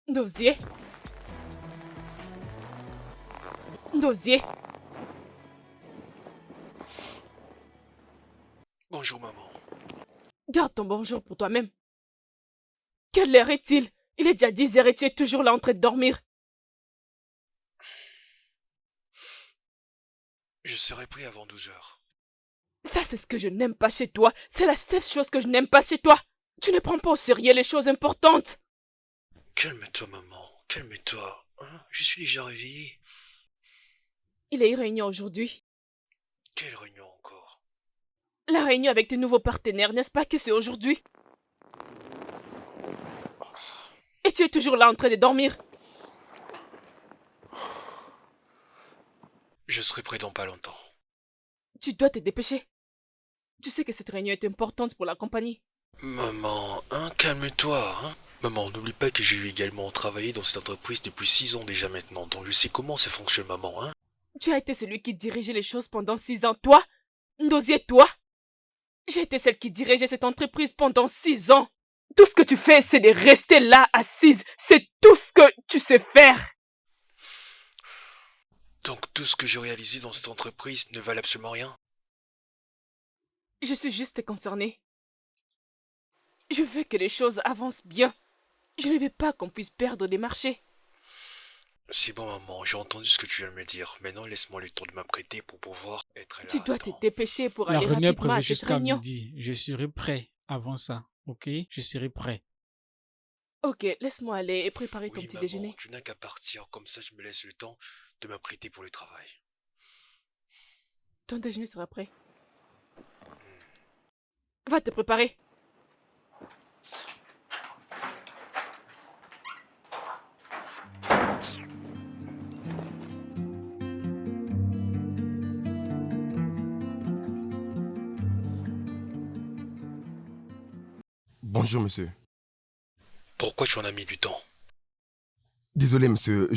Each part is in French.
Dosier. Dosier. Bonjour, maman. Garde ton bonjour pour toi-même. Quelle heure est-il? Il est déjà 10 heures et tu es toujours là en train de dormir. Je serai prêt avant 12 heures. Ça, c'est ce que je n'aime pas chez toi. C'est la seule chose que je n'aime pas chez toi. Tu ne prends pas au sérieux les choses importantes. Calme-toi, maman. Calme-toi. Hein? Je suis déjà réveillé. Il y a eu réunion aujourd'hui. Quelle réunion encore? La réunion avec tes nouveaux partenaires, n'est-ce pas que c'est aujourd'hui? Et tu es toujours là en train de dormir. Je serai prêt dans pas longtemps. Tu dois te dépêcher. Tu sais que cette réunion est importante pour la compagnie. Maman, hein, calme-toi, hein. Maman, n'oublie pas que j'ai également travaillé dans cette entreprise depuis 6 ans déjà maintenant, donc je sais comment ça fonctionne, maman, hein. Tu as été celui qui dirigeait les choses pendant 6 ans, toi? Ndosier, toi? J'ai été celle qui dirigeait cette entreprise pendant 6 ans. Tout ce que tu fais, c'est de rester là, assise. C'est tout ce que tu sais faire. Donc tout ce que j'ai réalisé dans cette entreprise ne valait absolument rien? Je suis juste concernée. Je veux que les choses avancent bien. Je ne veux pas qu'on puisse perdre des marchés. C'est bon, maman, j'ai entendu ce que tu viens de me dire. Maintenant, laisse-moi le temps de m'apprêter pour pouvoir être Tu là à dois te temps. dépêcher pour La aller réunion est rapidement prévue à cette jusqu'à réunion. midi. Je serai prêt avant ça. Ok? Je serai prêt. Ok, laisse-moi aller et préparer ton Oui, petit maman, déjeuner. tu n'as qu'à partir, comme ça je me laisse le temps de m'apprêter pour le travail. Ton déjeuner sera prêt. Va te préparer. Bonjour, monsieur. Pourquoi tu en as mis du temps? Désolé, monsieur,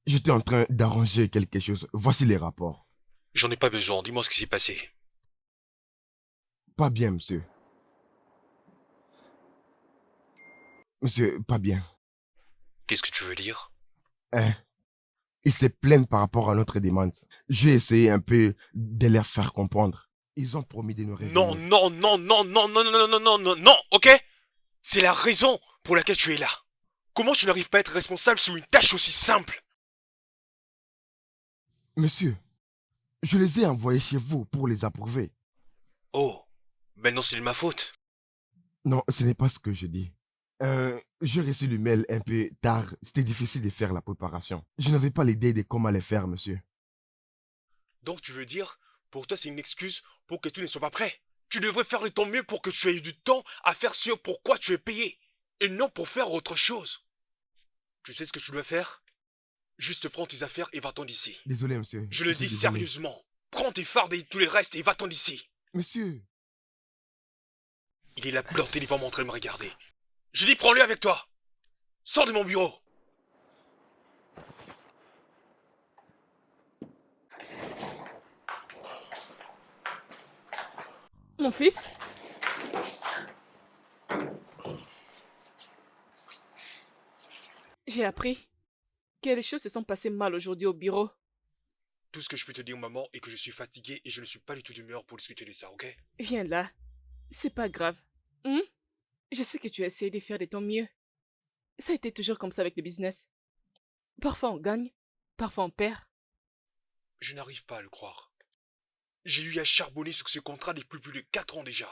j'étais en train d'arranger quelque chose. Voici les rapports. J'en ai pas besoin, dis-moi ce qui s'est passé. Pas bien, monsieur. Monsieur, pas bien. Qu'est-ce que tu veux dire? Hein? Ils se plaignent par rapport à notre demande. J'ai essayé un peu de leur faire comprendre. Ils ont promis de nous Non, revenir. non, non, non, non, non, non, non, non, non, non, non, ok? C'est la raison pour laquelle tu es là. Comment tu n'arrives pas à être responsable sur une tâche aussi simple? Monsieur, je les ai envoyés chez vous pour les approuver. Oh, maintenant c'est de ma faute. Non, ce n'est pas ce que je dis. J'ai reçu le mail un peu tard. C'était difficile de faire la préparation. Je n'avais pas l'idée de comment les faire, monsieur. Donc tu veux dire, pour toi c'est une excuse pour que tout ne soit pas prêt? Tu devrais faire de ton mieux pour que tu aies du temps à faire ce pourquoi tu es payé, et non pour faire autre chose. Tu sais ce que tu dois faire? Juste prends tes affaires et va-t'en d'ici. Désolé, monsieur. Je le suis dis désolé. sérieusement. Prends tes fardes et tous les restes et va-t'en d'ici. Monsieur, Il est là planté devant moi en train de me regarder. Je dis prends-le avec toi. Sors de mon bureau. Mon fils? J'ai appris que les choses se sont passées mal aujourd'hui au bureau. Tout ce que je peux te dire, maman, est que je suis fatigué et je ne suis pas du tout d'humeur pour discuter de ça, ok? Viens là. C'est pas grave. Hein? Je sais que tu as essayé de faire de ton mieux. Ça a été toujours comme ça avec le business. Parfois on gagne, parfois on perd. Je n'arrive pas à le croire. J'ai eu à charbonner sur ce contrat depuis plus de 4 ans déjà.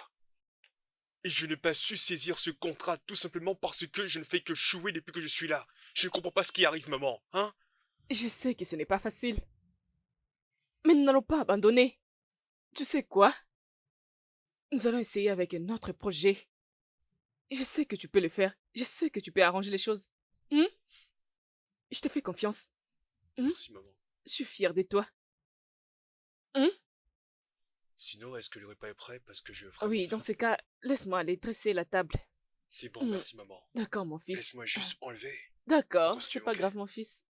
Et je n'ai pas su saisir ce contrat tout simplement parce que je ne fais que chouer depuis que je suis là. Je ne comprends pas ce qui arrive, maman, hein? Je sais que ce n'est pas facile. Mais nous n'allons pas abandonner. Tu sais quoi? Nous allons essayer avec un autre projet. Je sais que tu peux le faire. Je sais que tu peux arranger les choses. Hein? Je te fais confiance. Merci, maman. Je suis fière de toi. Hein? Sinon, est-ce que le repas est prêt parce que je ferai Oui, mon dans faim. ces cas, laisse-moi aller dresser la table. C'est bon, merci, maman. D'accord, mon fils. Laisse-moi juste enlever. D'accord, mon c'est costume, pas ok? grave, mon fils.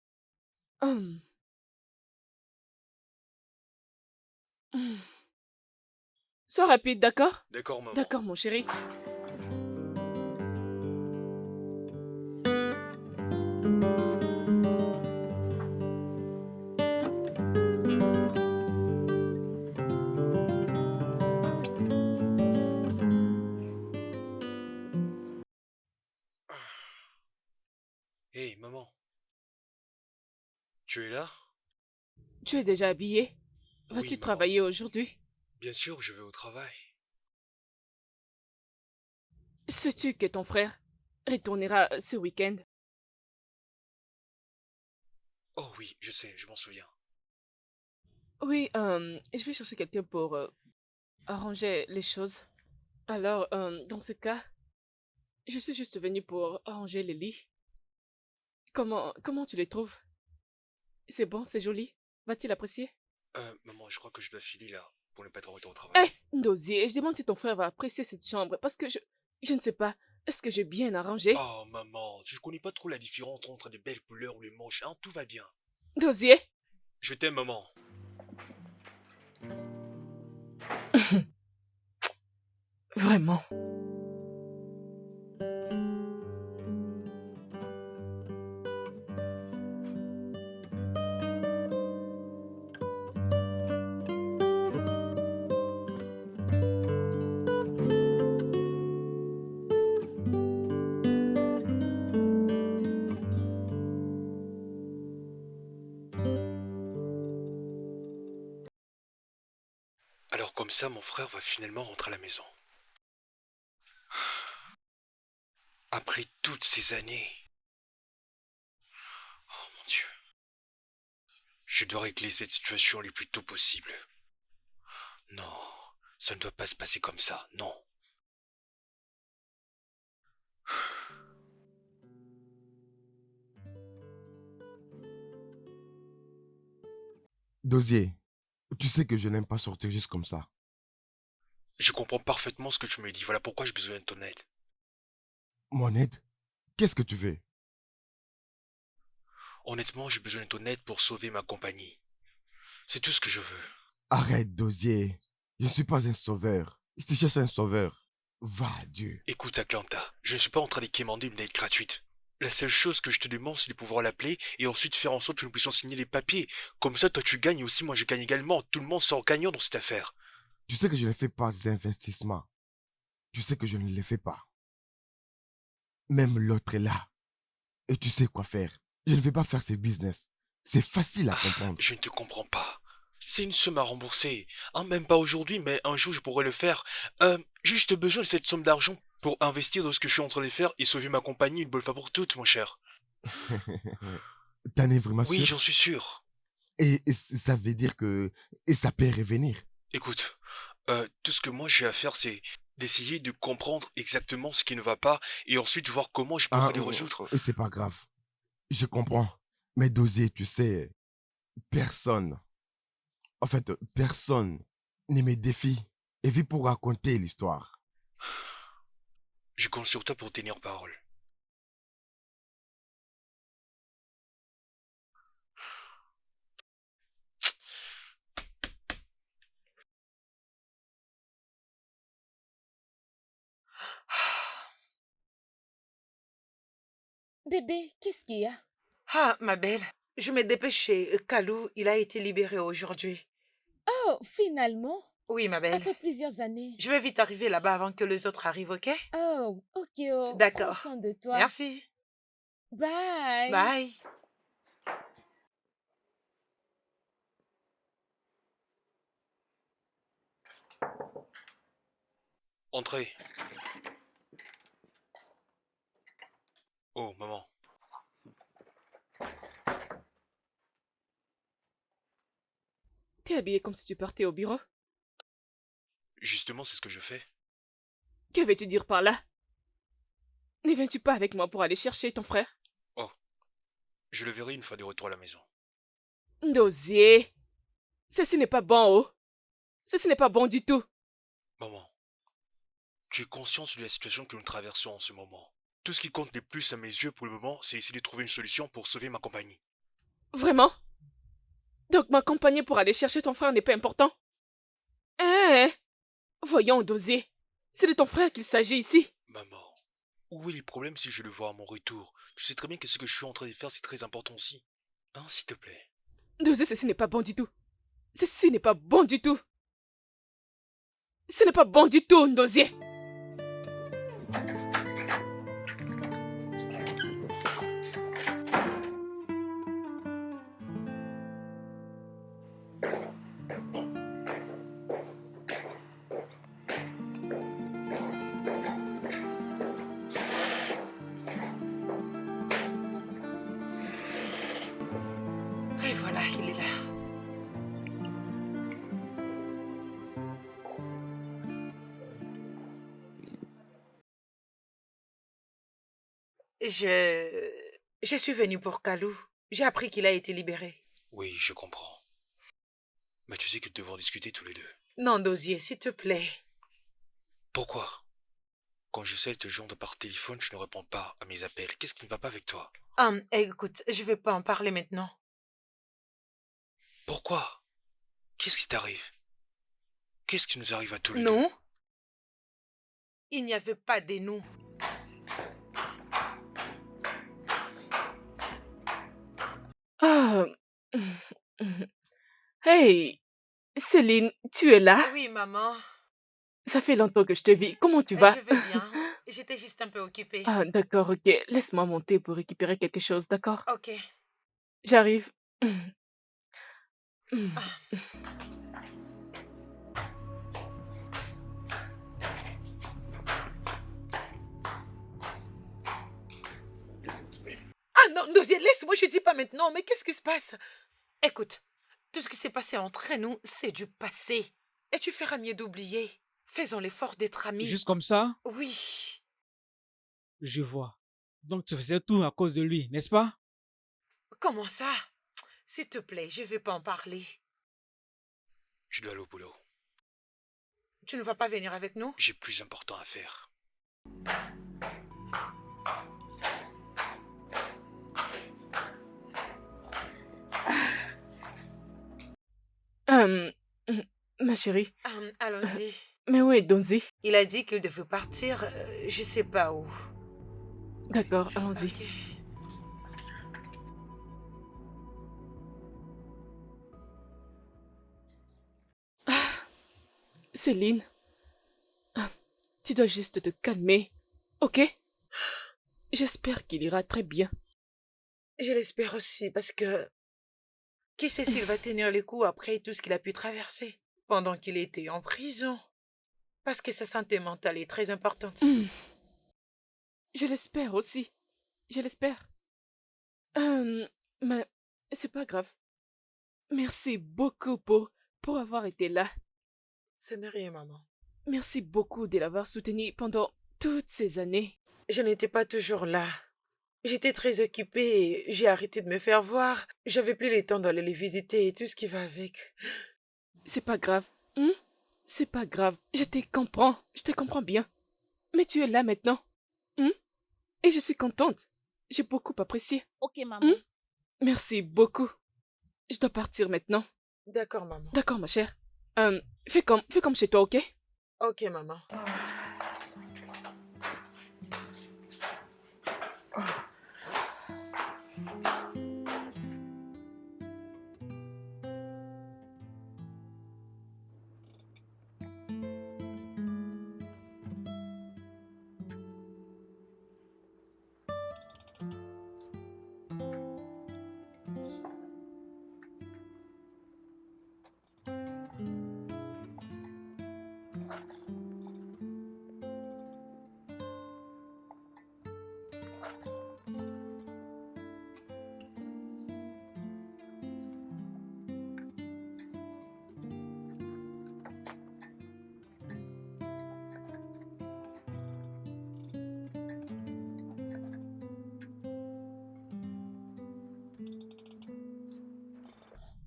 Hum. Hum. Sois rapide, d'accord? D'accord, maman. D'accord, mon chéri. Hé, maman, tu es là? Tu es déjà habillé? Oui, Vas-tu maman. travailler aujourd'hui? Bien sûr, je vais au travail. Sais-tu que ton frère retournera ce week-end? Oh oui, je sais, je m'en souviens. Oui, je vais chercher quelqu'un pour arranger les choses. Alors, dans ce cas, je suis juste venue pour arranger les lits. Comment tu les trouves? C'est bon, c'est joli. Va-t-il apprécier? Maman, je crois que je dois filer là, pour ne pas être en retard au travail. Eh, Ndosier, je demande si ton frère va apprécier cette chambre, parce que je ne sais pas. Est-ce que j'ai bien arrangé? Oh, maman, je connais pas trop la différence entre les belles couleurs ou les moches, hein, tout va bien. Ndosier? Je t'aime, maman. Vraiment. Alors comme ça, mon frère va finalement rentrer à la maison. Après toutes ces années. Oh mon Dieu. Je dois régler cette situation le plus tôt possible. Non, ça ne doit pas se passer comme ça, non. Dosier, tu sais que je n'aime pas sortir juste comme ça. Je comprends parfaitement ce que tu me dis, voilà pourquoi j'ai besoin de ton aide. Mon aide? Qu'est-ce que tu veux? Honnêtement, j'ai besoin de ton aide pour sauver ma compagnie. C'est tout ce que je veux. Arrête, Dosier. Je ne suis pas un sauveur. Si tu cherches un sauveur, va à Dieu. Écoute, Atlanta, je ne suis pas en train de quémander une aide gratuite. La seule chose que je te demande, c'est de pouvoir l'appeler et ensuite faire en sorte que nous puissions signer les papiers. Comme ça, toi tu gagnes et aussi moi je gagne également. Tout le monde sort gagnant dans cette affaire. Tu sais que je ne fais pas d'investissement. Tu sais que je ne les fais pas. Même l'autre est là. Et tu sais quoi faire. Je ne vais pas faire ce business. C'est facile à comprendre. Je ne te comprends pas. C'est une somme à rembourser. Hein, même pas aujourd'hui, mais un jour je pourrais le faire. J'ai juste besoin de cette somme d'argent pour investir dans ce que je suis en train de faire et sauver ma compagnie une bonne fois pour toutes, mon cher. T'en es vraiment Oui, sûr? j'en suis sûr. Et ça veut dire que et ça peut revenir. Écoute, tout ce que moi j'ai à faire, c'est d'essayer de comprendre exactement ce qui ne va pas et ensuite voir comment je Ah, pourrais les résoudre. c'est pas grave. Je comprends. Mais Dosier, tu sais, personne, en fait, personne ne me défie et vit pour raconter l'histoire. Je compte sur toi pour tenir parole. Bébé, qu'est-ce qu'il y a? Ah, ma belle, je me dépêchais. Kalou, il a été libéré aujourd'hui. Oh, finalement, Oui, ma belle. après plusieurs années. Je vais vite arriver là-bas avant que les autres arrivent, ok? Oh, ok, oh, prends D'accord. soin de toi. Merci. Bye. Bye. Entrez. Oh, maman. T'es habillé comme si tu partais au bureau? Justement, c'est ce que je fais. Que veux-tu dire par là? Ne viens-tu pas avec moi pour aller chercher ton frère? Oh, je le verrai une fois de retour à la maison. Ndosier, ceci n'est pas bon, oh. Ceci n'est pas bon du tout. Maman, tu es consciente de la situation que nous traversons en ce moment. Tout ce qui compte le plus à mes yeux pour le moment, c'est essayer de trouver une solution pour sauver ma compagnie. Vraiment? Donc m'accompagner pour aller chercher ton frère n'est pas important? Hein? Voyons, Ndosier. C'est de ton frère qu'il s'agit ici. Maman, où est le problème si je le vois à mon retour? Tu sais très bien que ce que je suis en train de faire, c'est très important aussi. Hein, s'il te plaît. Ndosier, ceci n'est pas bon du tout. Ceci n'est pas bon du tout. Ce n'est pas bon du tout, Ndosier. Et voilà, il est là. Je suis venue pour Kalou. J'ai appris qu'il a été libéré. Oui, je comprends. Mais tu sais que nous devons discuter tous les deux. Non, Dosier, s'il te plaît. Pourquoi? Quand j'essaie de te joindre par téléphone, tu ne réponds pas à mes appels. Qu'est-ce qui ne va pas avec toi? Écoute, je vais pas en parler maintenant. Pourquoi? Qu'est-ce qui t'arrive? Qu'est-ce qui nous arrive à tous les deux? Nous? Il n'y avait pas de nous. Ah. Hey, Céline, tu es là? Oui, maman. Ça fait longtemps que je te vis. Comment tu vas? Je vais bien. J'étais juste un peu occupée. Ah, d'accord, ok. Laisse-moi monter pour récupérer quelque chose, d'accord? Ok. J'arrive. Ah non, Dosier, laisse-moi, je dis pas maintenant, mais qu'est-ce qui se passe? Écoute, tout ce qui s'est passé entre nous, c'est du passé. Et tu feras mieux d'oublier. Faisons l'effort d'être amis. Juste comme ça, Oui. je vois. Donc tu faisais tout à cause de lui, n'est-ce pas? Comment ça? S'il te plaît, je vais pas en parler. Je dois aller au boulot. Tu ne vas pas venir avec nous? J'ai plus important à faire. Hum, ma chérie, Allons-y. mais où est Donzi? Il a dit qu'il devait partir, je sais pas où. D'accord, allons-y. Ok. Céline, tu dois juste te calmer, ok? J'espère qu'il ira très bien. Je l'espère aussi, parce que qui sait s'il va tenir les coups après tout ce qu'il a pu traverser pendant qu'il était en prison. Parce que sa santé mentale est très importante. Je l'espère aussi. Je l'espère. Mais c'est pas grave. Merci beaucoup pour avoir été là. Ce n'est rien, maman. Merci beaucoup de l'avoir soutenu pendant toutes ces années. Je n'étais pas toujours là. J'étais très occupée et j'ai arrêté de me faire voir. J'avais plus le temps d'aller les visiter et tout ce qui va avec. C'est pas grave. C'est pas grave. Je te comprends. Je te comprends bien. Mais tu es là maintenant. Et je suis contente. J'ai beaucoup apprécié. Ok, maman. Merci beaucoup. Je dois partir maintenant. D'accord, maman. D'accord, ma chère. Fais comme chez toi, ok? Ok, maman.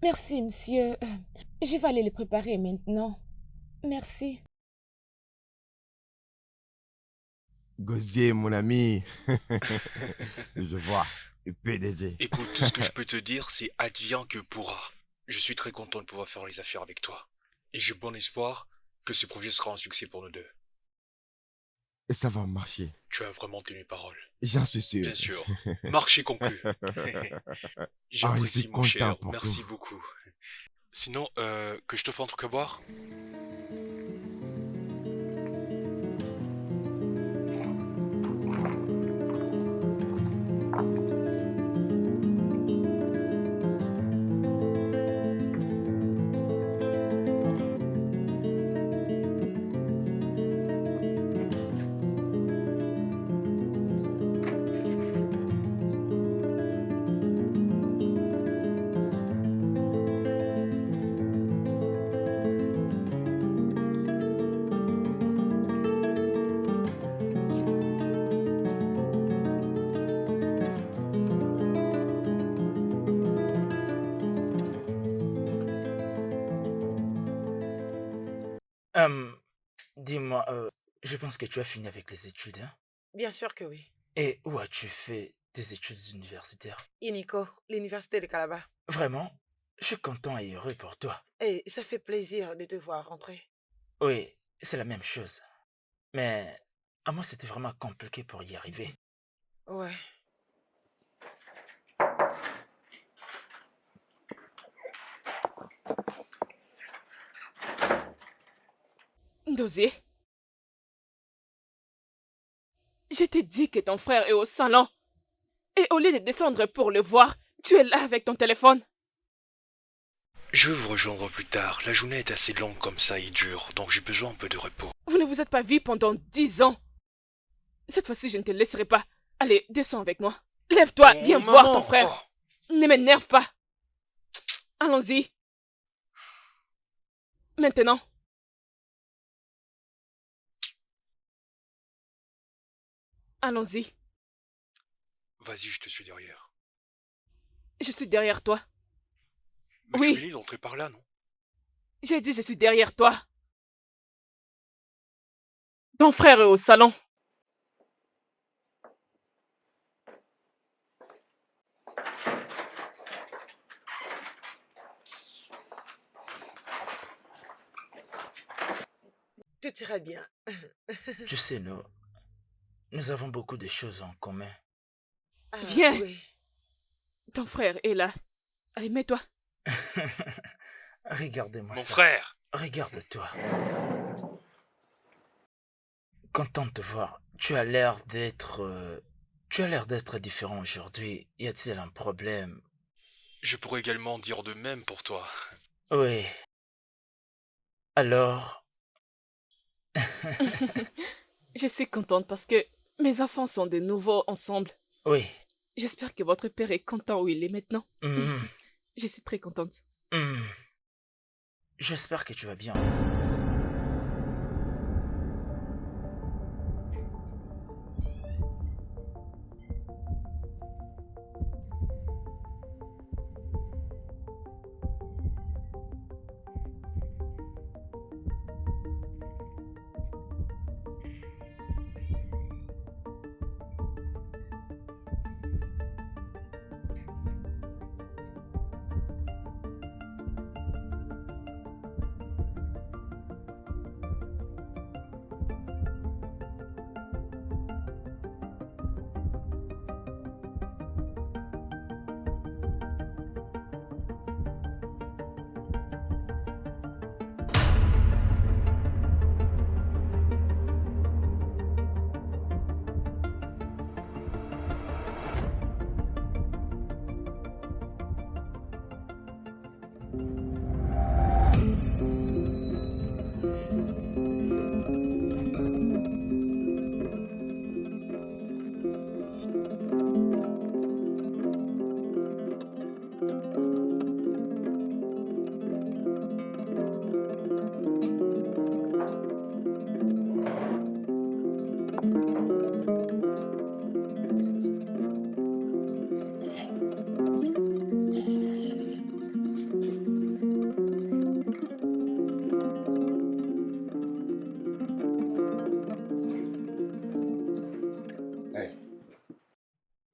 Merci, monsieur. Je vais aller les préparer maintenant. Merci. Gosier, mon ami. Je vois. Le PDG. Écoute, tout ce que je peux te dire, c'est advient que pourra. Je suis très content de pouvoir faire les affaires avec toi. Et j'ai bon espoir que ce projet sera un succès pour nous deux. Et ça va marcher. Tu as vraiment tenu parole. J'en suis sûr. Bien sûr. Marché conclu. je J'apprécie, suis mon cher. content pour Merci tout. beaucoup. Sinon, que je te fasse un truc à boire? Hum, dis-moi, je pense que tu as fini avec les études, hein? Bien sûr que oui. Et où as-tu fait tes études universitaires? Inico, l'université de Calabar. Vraiment, je suis content et heureux pour toi. Et ça fait plaisir de te voir rentrer. Oui, c'est la même chose. Mais à moi, c'était vraiment compliqué pour y arriver. Ouais. Dosier, je t'ai dit que ton frère est au salon. Et au lieu de descendre pour le voir, tu es là avec ton téléphone. Je vais vous rejoindre plus tard. La journée est assez longue comme ça et dure, donc j'ai besoin un peu de repos. Vous ne vous êtes pas vus pendant 10 ans. Cette fois-ci, je ne te laisserai pas. Allez, descends avec moi. Lève-toi, Oh, viens voir maman, ton frère. oh. Ne m'énerve pas. Allons-y. Maintenant. Allons-y. Vas-y, je te suis derrière. Je suis derrière toi. Mais Oui. tu venais d'entrer par là, non? J'ai dit je suis derrière toi. Ton frère est au salon. Tout ira bien. Tu sais, nous avons beaucoup de choses en commun. Ah, Viens. oui. Ton frère est là. Allez, mets-toi. Regardez-moi Mon ça. frère! Regarde-toi. Content de te voir. Tu as l'air d'être différent aujourd'hui. Y a-t-il un problème? Je pourrais également dire de même pour toi. Oui. Alors, Je suis contente parce que mes enfants sont de nouveau ensemble. oui. J'espère que votre père est content où il est maintenant. Hmm, Je suis très contente. hmm. J'espère que tu vas bien.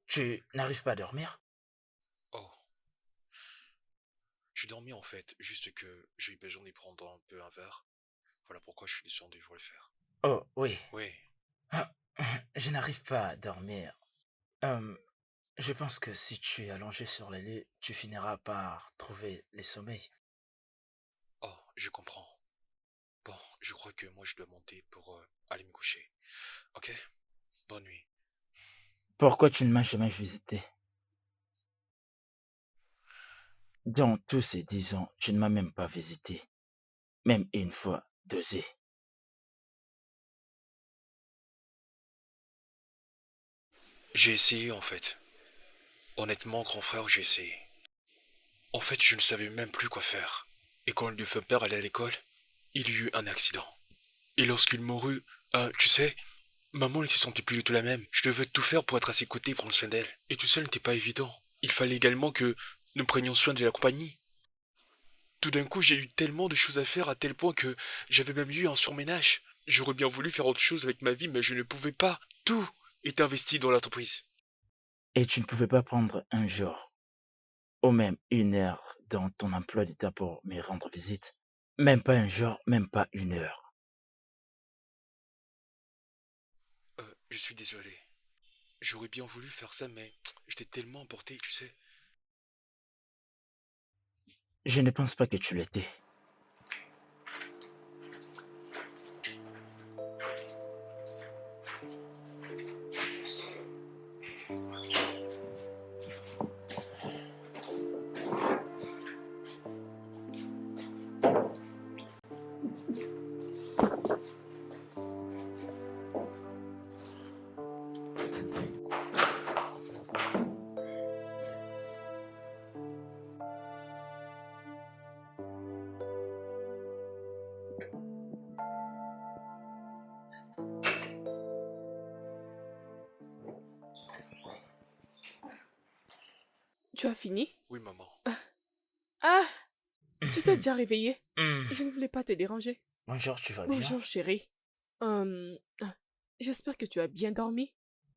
Tu n'arrives pas à dormir? Oh. J'ai dormi en fait, juste que j'ai eu besoin d'y prendre un peu un verre. Voilà pourquoi je suis descendu pour le faire. Oh, oui. Oui. Ah, je n'arrive pas à dormir. Je pense que si tu es allongé sur le lit, tu finiras par trouver les sommeils. Oh, je comprends. Bon, je crois que moi je dois monter pour aller me coucher. Ok? Bonne nuit. Pourquoi tu ne m'as jamais visité? Dans tous ces 10 ans, tu ne m'as même pas visité. Même une fois, Dosé. J'ai essayé en fait. Honnêtement, grand frère, j'ai essayé. En fait, je ne savais même plus quoi faire. Et quand le feu père allait à l'école, il y eut un accident. Et lorsqu'il mourut, tu sais, maman ne se sentait plus du tout la même. Je devais tout faire pour être à ses côtés et prendre soin d'elle. Et tout ça n'était pas évident. Il fallait également que nous prenions soin de la compagnie. Tout d'un coup, j'ai eu tellement de choses à faire à tel point que j'avais même eu un surménage. J'aurais bien voulu faire autre chose avec ma vie, mais je ne pouvais pas. Tout est investi dans l'entreprise. Et tu ne pouvais pas prendre un jour, ou même une heure dans ton emploi d'état pour me rendre visite. Même pas un jour, même pas une heure. Je suis désolé. J'aurais bien voulu faire ça, mais j'étais tellement emporté, tu sais. Je ne pense pas que tu l'étais. Tu as fini? Oui, maman. Ah, tu t'es déjà réveillé? Hmm. Je ne voulais pas te déranger. Bonjour, tu vas bien? Bonjour, chérie. Ah, j'espère que tu as bien dormi.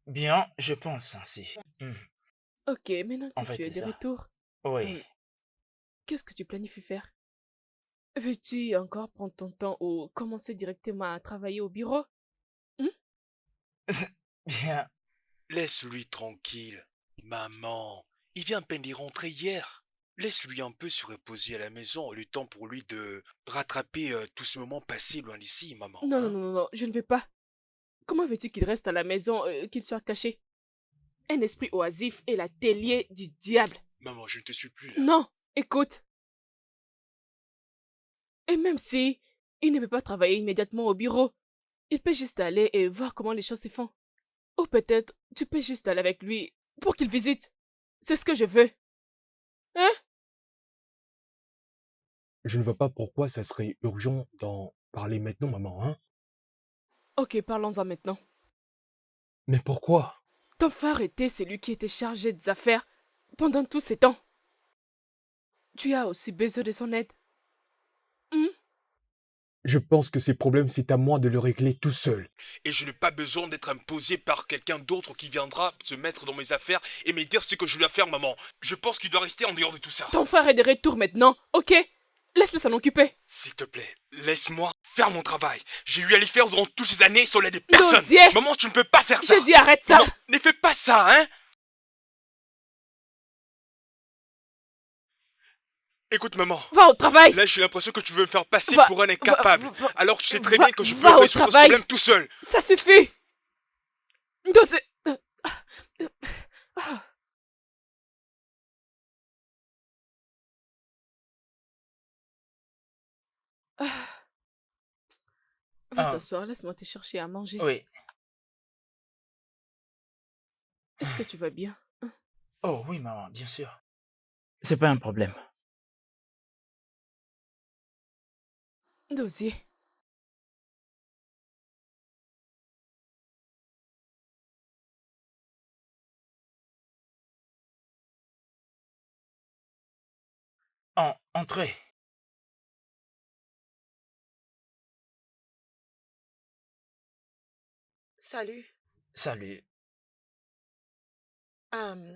Bien, je pense ainsi. Ok, maintenant En que fait, tu es c'est de ça. retour, Oui. euh, qu'est-ce que tu planifies faire? Veux-tu encore prendre ton temps ou commencer directement à travailler au bureau? Hmm? Bien. Laisse-lui tranquille. Maman, il vient à peine d'y rentrer hier. Laisse-lui un peu se reposer à la maison, le temps pour lui de rattraper tout ce moment passé loin d'ici, maman. Non, non, Hein? non, non, non, je ne vais pas. Comment veux-tu qu'il reste à la maison, qu'il soit caché? Un esprit oisif est l'atelier du diable. Maman, je ne te suis plus là. Non, écoute. Et même si il ne peut pas travailler immédiatement au bureau, il peut juste aller et voir comment les choses se font. Ou peut-être tu peux juste aller avec lui pour qu'il visite. C'est ce que je veux. Hein? Je ne vois pas pourquoi ça serait urgent d'en parler maintenant, maman, hein? Ok, parlons-en maintenant. Mais pourquoi? Ton frère était celui qui était chargé des affaires pendant tous ces temps. Tu as aussi besoin de son aide. Hmm? Je pense que ces problèmes, c'est à moi de le régler tout seul. Et je n'ai pas besoin d'être imposé par quelqu'un d'autre qui viendra se mettre dans mes affaires et me dire ce que je dois faire, maman. Je pense qu'il doit rester en dehors de tout ça. Ton frère est de retour maintenant, ok? Laisse-le s'en occuper. S'il te plaît, laisse-moi faire mon travail. J'ai eu à les faire durant toutes ces années sans l'aide de personne. Dosier! Maman, tu ne peux pas faire ça. Je dis arrête ça! Maman, ne fais pas ça, hein? Écoute, maman. Va au travail! Là, j'ai l'impression que tu veux me faire passer Va- pour un incapable. va- Alors que tu sais très va- bien que je peux va au résoudre ce travail. problème tout seul. Ça suffit! Dosier! Va Ah, t'asseoir, laisse-moi te chercher à manger. oui. Est-ce que tu vas bien? Oh oui, maman, bien sûr. C'est pas un problème. Dosier. Entrez. Salut. Salut. Euh,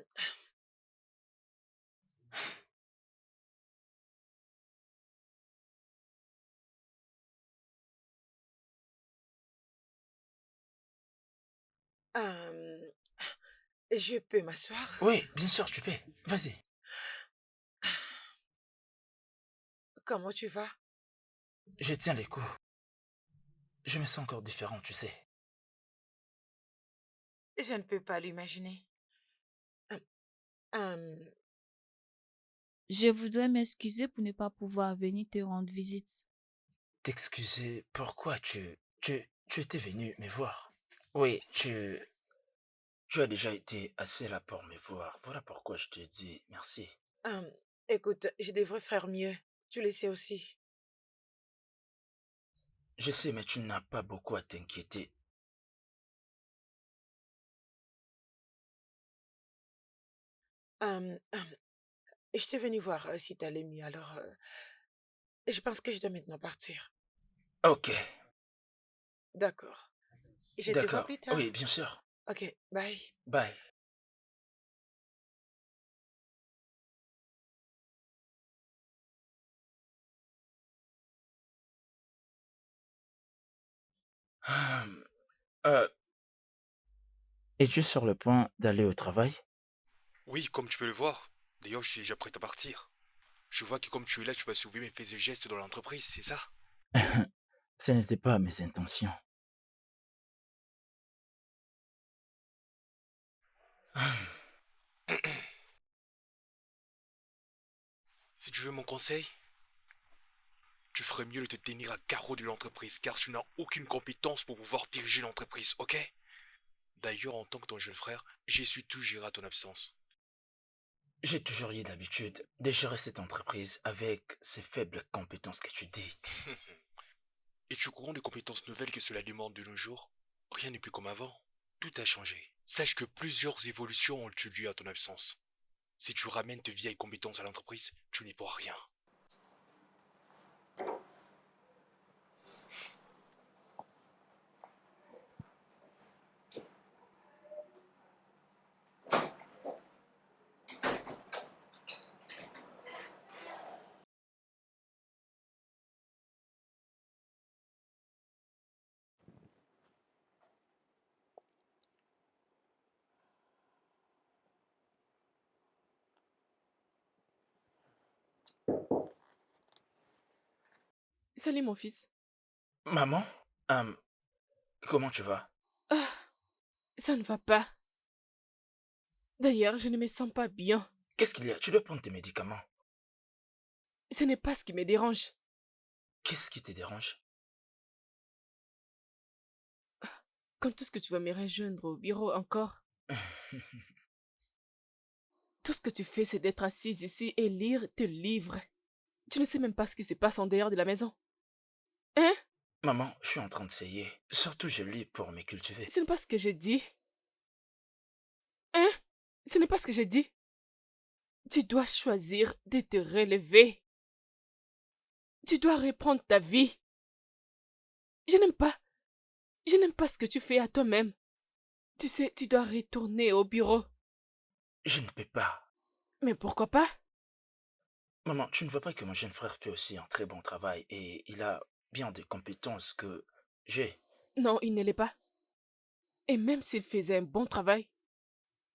euh, je peux m'asseoir? Oui, bien sûr, tu peux. Vas-y. Comment tu vas? Je tiens les coups. Je me sens encore différent, tu sais. Je ne peux pas l'imaginer. Euh, euh, Je voudrais m'excuser pour ne pas pouvoir venir te rendre visite. T'excuser, pourquoi tu étais venu me voir? Oui, tu as déjà été assez là pour me voir. Voilà pourquoi je te dis merci. euh, écoute, je devrais faire mieux. Tu le sais aussi. Je sais, mais tu n'as pas beaucoup à t'inquiéter. Je t'ai venu voir si t'allais mieux. Alors, je pense que je dois maintenant partir. Ok, D'accord. Je te vois d'accord. plus tard. Oui, bien sûr. Ok, bye. Bye. Hum, Euh, es-tu sur le point d'aller au travail? Oui, comme tu peux le voir. D'ailleurs, je suis déjà prêt à partir. Je vois que comme tu es là, tu vas sauver mes faits et gestes dans l'entreprise, c'est ça? Ce n'était pas mes intentions. Si tu veux mon conseil, tu ferais mieux de te tenir à carreau de l'entreprise, car tu n'as aucune compétence pour pouvoir diriger l'entreprise, ok? D'ailleurs, en tant que ton jeune frère, j'ai su tout gérer à ton absence. J'ai toujours eu l'habitude de gérer cette entreprise avec ces faibles compétences que tu dis. Et tu courant des compétences nouvelles que cela demande de nos jours? Rien n'est plus comme avant. Tout a changé. Sache que plusieurs évolutions ont eu lieu à ton absence. Si tu ramènes tes vieilles compétences à l'entreprise, tu n'y pourras rien. Salut mon fils. Maman, euh, comment tu vas? Ah, ça ne va pas. D'ailleurs, je ne me sens pas bien. Qu'est-ce qu'il y a? Tu dois prendre tes médicaments. Ce n'est pas ce qui me dérange. Qu'est-ce qui te dérange? Quand est-ce que tu vas me rejoindre au bureau encore? Tout ce que tu fais, c'est d'être assise ici et lire tes livres. Tu ne sais même pas ce qui se passe en dehors de la maison. Hein? Maman, je suis en train d'essayer. Surtout, je lis pour me cultiver. Ce n'est pas ce que j'ai dit. Hein? Ce n'est pas ce que j'ai dit. Tu dois choisir de te relever. Tu dois reprendre ta vie. Je n'aime pas. Je n'aime pas ce que tu fais à toi-même. Tu sais, tu dois retourner au bureau. Je ne peux pas. Mais pourquoi pas? Maman, tu ne vois pas que mon jeune frère fait aussi un très bon travail et il a bien des compétences que j'ai. Non, il ne l'est pas. Et même s'il faisait un bon travail,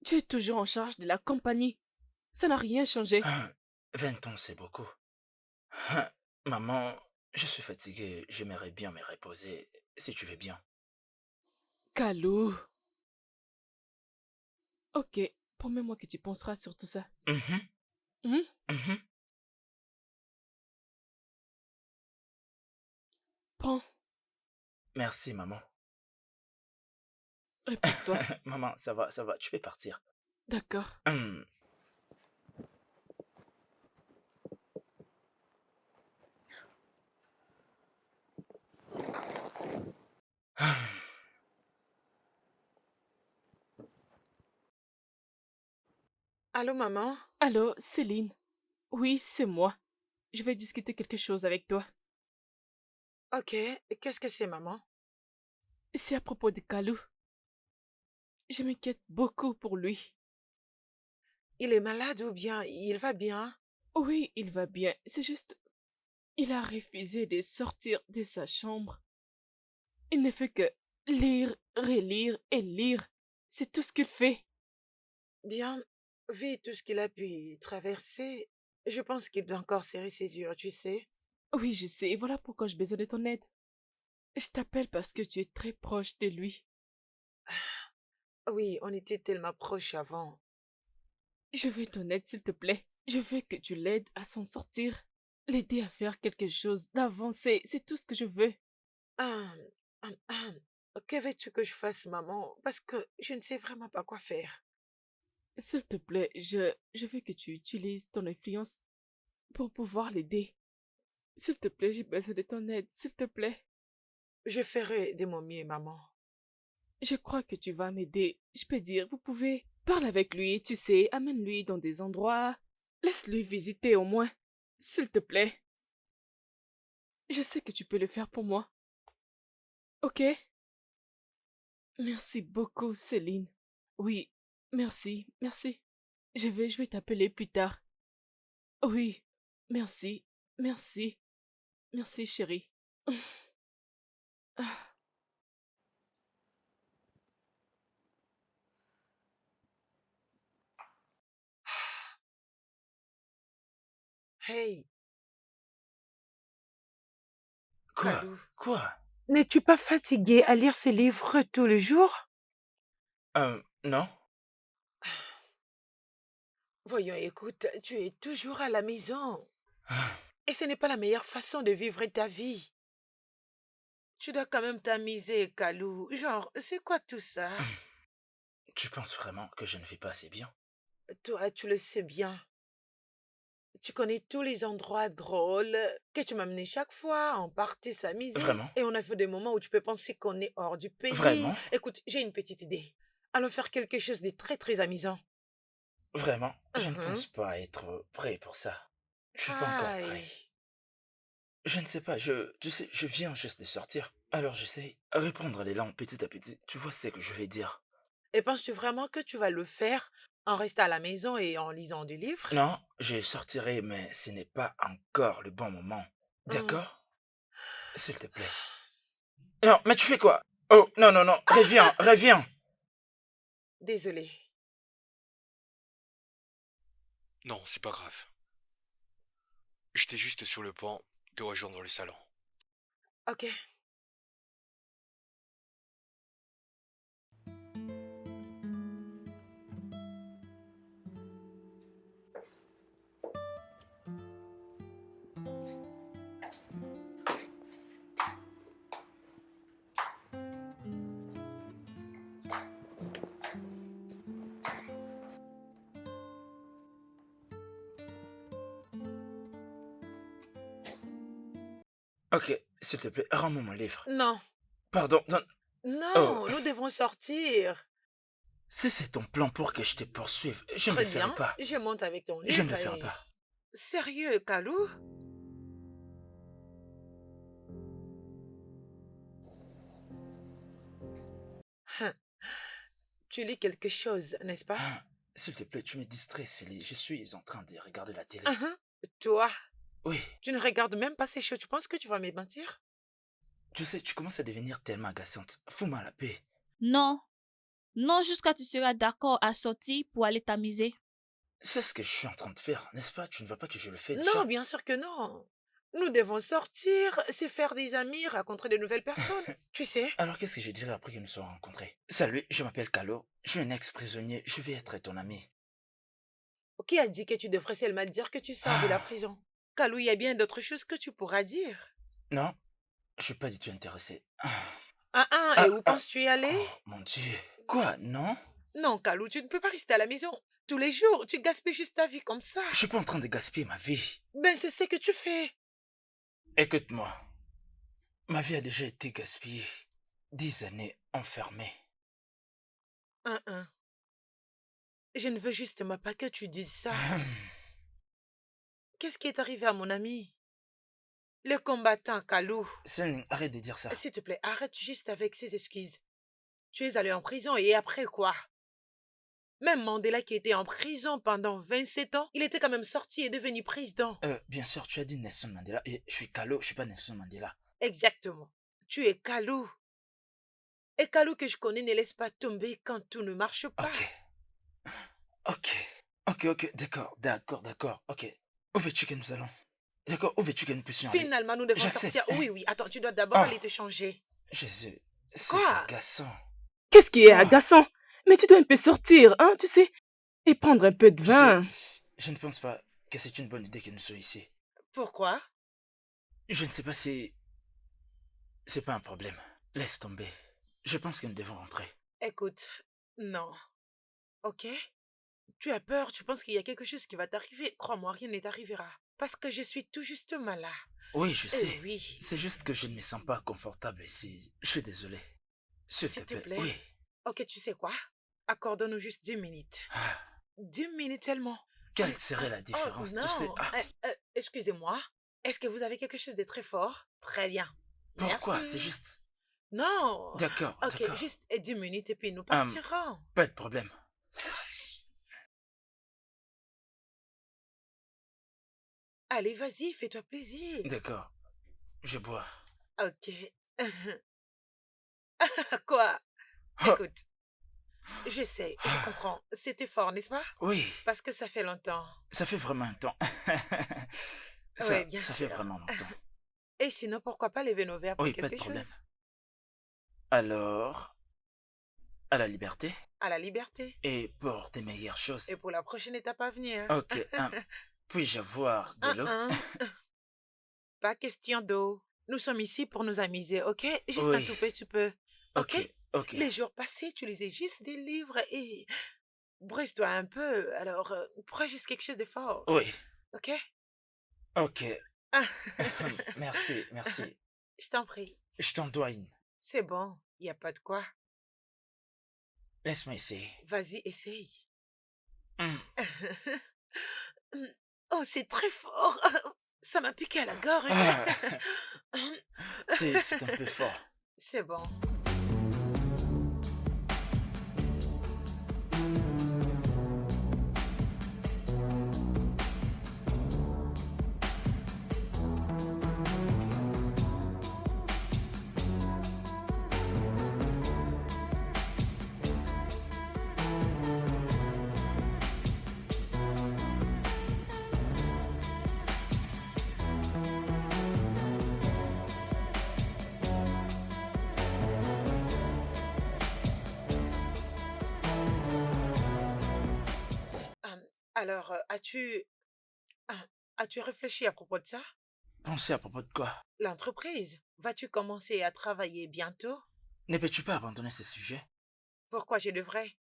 tu es toujours en charge de la compagnie. Ça n'a rien changé. 20 ans, c'est beaucoup. Maman, je suis fatigué. J'aimerais bien me reposer, si tu veux bien. Kalou. Ok, promets-moi que tu penseras sur tout ça. Mhm, Hein? mhm. Prends, Merci, maman. repose-toi. Maman, ça va, tu peux partir. D'accord. Hum. Allô, maman? Allô, Céline. Oui, c'est moi. Je vais discuter quelque chose avec toi. Ok, qu'est-ce que c'est, maman? C'est à propos de Kalou. Je m'inquiète beaucoup pour lui. Il est malade ou bien il va bien? Oui, il va bien. C'est juste, il a refusé de sortir de sa chambre. Il ne fait que lire, relire et lire. C'est tout ce qu'il fait. Bien, vu tout ce qu'il a pu traverser, je pense qu'il doit encore serrer ses yeux, tu sais. Oui, je sais. Et voilà pourquoi j'ai besoin de ton aide. Je t'appelle parce que tu es très proche de lui. Oui, on était tellement proches avant. Je veux ton aide, s'il te plaît. Je veux que tu l'aides à s'en sortir. L'aider à faire quelque chose, d'avancer. C'est tout ce que je veux. Ah, ah, ah. Que veux-tu que je fasse, maman? Parce que je ne sais vraiment pas quoi faire. S'il te plaît, je veux que tu utilises ton influence pour pouvoir l'aider. S'il te plaît, j'ai besoin de ton aide. S'il te plaît. Je ferai de mon mieux, maman. Je crois que tu vas m'aider. Je peux dire, vous pouvez. Parle avec lui, tu sais, amène-lui dans des endroits. Laisse-lui visiter au moins. S'il te plaît. Je sais que tu peux le faire pour moi. Ok? Merci beaucoup, Céline. Oui, merci, merci. Je vais t'appeler plus tard. Oui, merci, merci, merci, chérie. Hey, Quoi? Kalou, Quoi? n'es-tu pas fatigué à lire ce livre tous les jours? Non? Voyons, écoute, tu es toujours à la maison. Ah, Et ce n'est pas la meilleure façon de vivre ta vie. Tu dois quand même t'amuser, Kalou. Genre, c'est quoi tout ça? Tu penses vraiment que je ne fais pas assez bien? Toi, tu le sais bien. Tu connais tous les endroits drôles que tu m'amenais chaque fois. On partait s'amuser. Vraiment? Et on a fait des moments où tu peux penser qu'on est hors du pays. Vraiment? Écoute, j'ai une petite idée. Allons faire quelque chose de très très amusant. Vraiment? Je ne Mhm. pense pas être prêt pour ça. Je suis pas encore prêt. Aïe. Je ne sais pas, tu sais, je viens juste de sortir. Alors j'essaie de reprendre l'élan petit à petit. Tu vois ce que je vais dire? Et penses-tu vraiment que tu vas le faire en restant à la maison et en lisant des livres? Non, je sortirai, mais ce n'est pas encore le bon moment. Hmm. D'accord? S'il te plaît. Non, mais tu fais quoi? Oh, non, non, non, reviens, reviens. Désolée. Non, c'est pas grave. J'étais juste sur le point de rejoindre le salon. Ok. Ok, s'il te plaît, rends-moi mon livre. Non. Pardon, non. Oh, Non, nous devons sortir. si c'est ton plan pour que je te poursuive, je ne le Très ferai bien. pas. Je monte avec ton Je ne livre le ferai et... pas. Sérieux, Kalou? Hein, tu lis quelque chose, n'est-ce pas? Ah, s'il te plaît, tu me distrais, Célie. Je suis en train de regarder la télé. Hein? Toi, Oui, tu ne regardes même pas ces choses. Tu penses que tu vas me mentir? tu sais, tu commences à devenir tellement agaçante. Fous-moi la paix. Non, non, jusqu'à tu seras d'accord à sortir pour aller t'amuser. C'est ce que je suis en train de faire, n'est-ce pas? Tu ne vois pas que je le fais Non, déjà? bien sûr que non. Nous devons sortir, c'est faire des amis, rencontrer de nouvelles personnes. Tu sais? Alors qu'est-ce que je dirais après que nous soyons rencontrés? Salut, je m'appelle Calo. Je suis un ex-prisonnier. Je vais être ton ami. Qui a dit que tu devrais seulement dire que tu sors de la Ah, prison? Kalou, il y a bien d'autres choses que tu pourras dire. non, je suis pas du tout intéressé. Et Ah, où ah, penses-tu y aller? oh, mon Dieu. Quoi? Non? Non, Kalou, tu ne peux pas rester à la maison. Tous les jours, tu gaspilles juste ta vie comme ça. Je suis pas en train de gaspiller ma vie. Ben, c'est ce que tu fais. Écoute-moi. Ma vie a déjà été gaspillée. 10 années enfermée. Hein. Je ne veux justement pas que tu dises ça. Qu'est-ce qui est arrivé à mon ami? Le combattant, Kalou. Céline, arrête de dire ça. S'il te plaît, arrête juste avec ces excuses. Tu es allé en prison et après quoi? Même Mandela qui était en prison pendant 27 ans, il était quand même sorti et devenu président. Bien sûr, tu as dit Nelson Mandela et je suis Calo, je suis pas Nelson Mandela. Exactement. Tu es Kalou. Et Kalou que je connais ne laisse pas tomber quand tout ne marche pas. Ok, d'accord. Ok. Où veux-tu que nous allons? D'accord, où veux-tu que nous puissions aller? Finalement, nous devons J'accepte. sortir. Oui. Attends, tu dois d'abord Oh, aller te changer. Jésus, c'est Quoi? agaçant. Qu'est-ce qui est Quoi? agaçant? Mais tu dois un peu sortir, hein, tu sais, et prendre un peu de Tu sais, vin. je ne pense pas que c'est une bonne idée que nous soyons ici. Pourquoi? Je ne sais pas si c'est pas un problème. Laisse tomber. Je pense que nous devons rentrer. Écoute, non. Ok? Tu as peur, tu penses qu'il y a quelque chose qui va t'arriver. Crois-moi, rien ne t'arrivera. Parce que je suis tout justement là. Oui, je Eh sais. oui. C'est juste que je ne me sens pas confortable ici. Je suis désolé. S'il S'il te te plaît. plaît. Oui. Ok, tu sais quoi? Accorde-nous juste 10 minutes. Ah, 10 minutes seulement. quelle serait la Oh différence? Tu sais. non. Excusez-moi. Est-ce que vous avez quelque chose de très fort? Très bien. Pourquoi? Merci. C'est juste... Non. D'accord, Ok, d'accord. juste 10 minutes et puis nous partirons. Pas de problème. Allez, vas-y, fais-toi plaisir. D'accord. Je bois. Ok. Quoi? Oh, Écoute, je sais, je comprends. C'était fort, n'est-ce pas? oui, Parce que ça fait longtemps. ça fait vraiment un temps. Oui, bien Ça fait sûr. vraiment longtemps. Et sinon, pourquoi pas lever nos verres pour Oui, pas de quelque problème. chose? Alors, à la liberté À la liberté. et pour des meilleures choses. Et pour la prochaine étape à venir. Ok, puis-je avoir de l'eau? Pas question d'eau. Nous sommes ici pour nous amuser, ok? Juste un Oui. tout petit peu. Ok? Ok. Les jours passés, tu lisais juste des livres et brise-toi un peu. Alors, prends juste quelque chose de fort. Oui, Ok? ok. Merci. Je t'en prie. Je t'en dois une. C'est bon, y a pas de quoi. Laisse-moi essayer. Vas-y, essaye. Hum, Oh, c'est très fort. Ça m'a piqué à la gorge. Ah. C'est un peu fort. C'est bon. Alors, as-tu réfléchi à propos de ça? Pensez à propos de quoi? L'entreprise, vas-tu commencer à travailler bientôt? Ne peux-tu pas abandonner ce sujet? Pourquoi je devrais?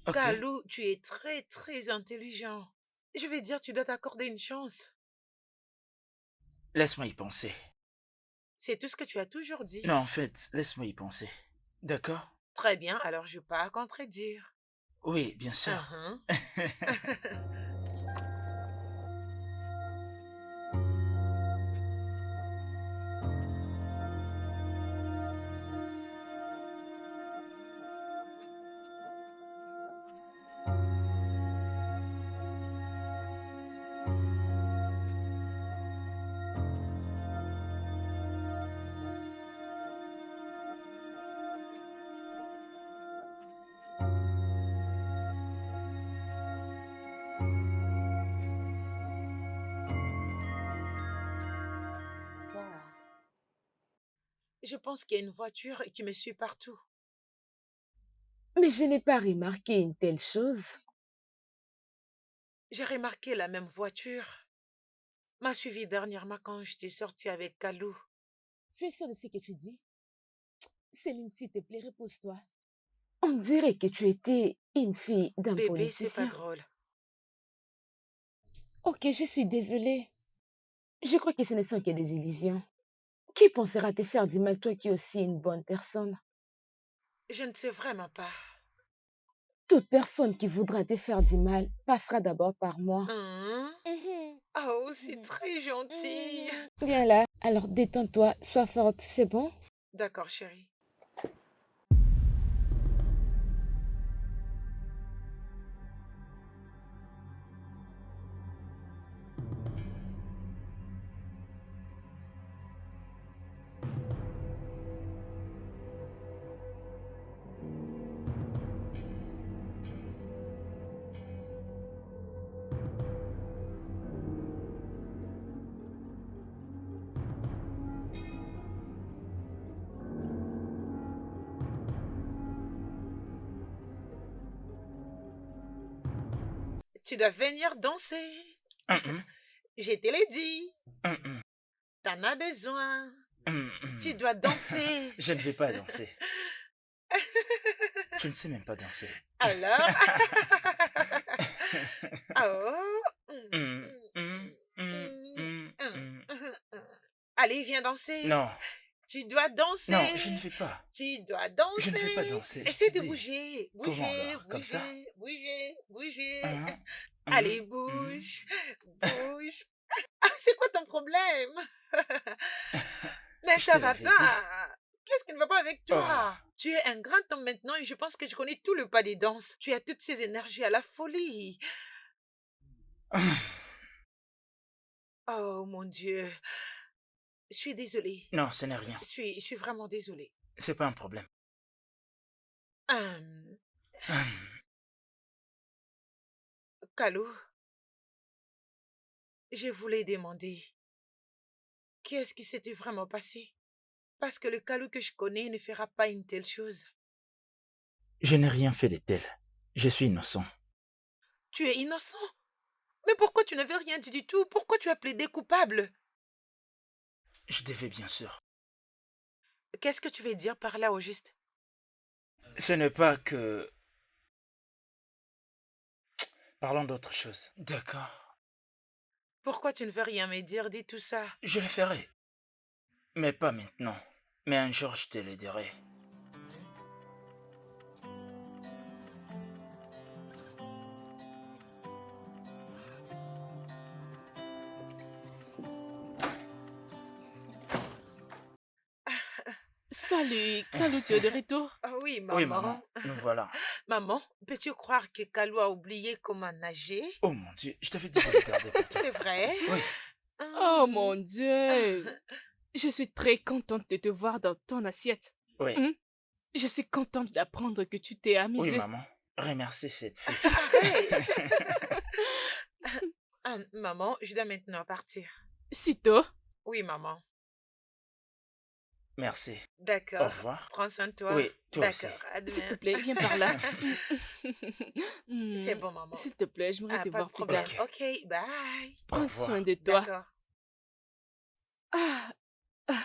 Ok. Kalou, tu es très, très intelligent. Je vais dire, tu dois t'accorder une chance. Laisse-moi y penser. C'est tout ce que tu as toujours dit. Non, en fait, laisse-moi y penser. D'accord? Très bien, alors je ne vais pas à contredire. Oui, bien sûr. Je pense qu'il y a une voiture qui me suit partout. Mais je n'ai pas remarqué une telle chose. J'ai remarqué la même voiture. M'a suivi dernièrement quand j'étais sortie avec Kalou. Tu es sûre de ce que tu dis? Céline, s'il te plaît, repose-toi. On dirait que tu étais une fille d'un Bébé, c'est pas politicien. drôle. Ok, je suis désolée. Je crois que ce ne sont que des illusions. Qui pensera te faire du mal, toi qui es aussi une bonne personne? Je ne sais vraiment pas. Toute personne qui voudra te faire du mal passera d'abord par moi. Oh, c'est très gentil. Viens là. Alors détends-toi, sois forte, c'est bon? D'accord, chérie. Tu dois venir danser. Je te l'ai dit. T'en as besoin. Tu dois danser. Je ne vais pas danser. Tu ne sais même pas danser. Alors? Allez, viens danser. Non. Tu dois danser. Non, je ne vais pas. Tu dois danser. Je ne vais pas danser. Essaie de bouger. Comment Bouger, alors? Comme ça? bouger. Allez, bouge. Bouge. Ah, c'est quoi ton problème? Mais Je ça te va l'avais dit. pas. Qu'est-ce qui ne va pas avec Oh. toi? Tu es un grand homme maintenant et je pense que je connais tout le pas des danses. Tu as toutes ces énergies à la folie. Oh mon Dieu. Je suis désolée. Non, ce n'est rien. Je suis vraiment désolée. C'est pas un problème. Hum, Kalou, je voulais demander, qu'est-ce qui s'était vraiment passé? Parce que le Kalou que je connais ne fera pas une telle chose. Je n'ai rien fait de tel. Je suis innocent. Tu es innocent. Mais pourquoi tu n'avais rien dit du tout? Pourquoi tu as plaidé coupable? Je devais bien sûr. Qu'est-ce que tu veux dire par là au juste? Ce n'est pas que... Parlons d'autre chose. D'accord. Pourquoi tu ne veux rien me dire? Dis tout ça. Je le ferai. Mais pas maintenant. Mais un jour, je te le dirai. Salut, Kalou, tu es de retour? Ah oui, Oui, maman. maman. Nous voilà. Maman, peux-tu croire que Kalou a oublié comment nager? Oh mon Dieu, je t'avais dit de regarder pour toi. C'est vrai? Oui. Oh mon Dieu! Je suis très contente de te voir dans ton assiette. Oui. Hum, Je suis contente d'apprendre que tu t'es Oui, amusé. maman. Remercie cette fille. Arrête. Maman, je dois maintenant partir. Sitôt, Oui, maman. Merci. Au D'accord. revoir. Prends soin de toi. Oui, toi aussi. D'accord. À s'il te demain. plaît, viens par là. C'est bon, maman. S'il te plaît, j'aimerais Ah, te pas de voir plus problème. tard. Ok. Ok, bye. Au Prends revoir. soin de toi. D'accord. Ah, ah,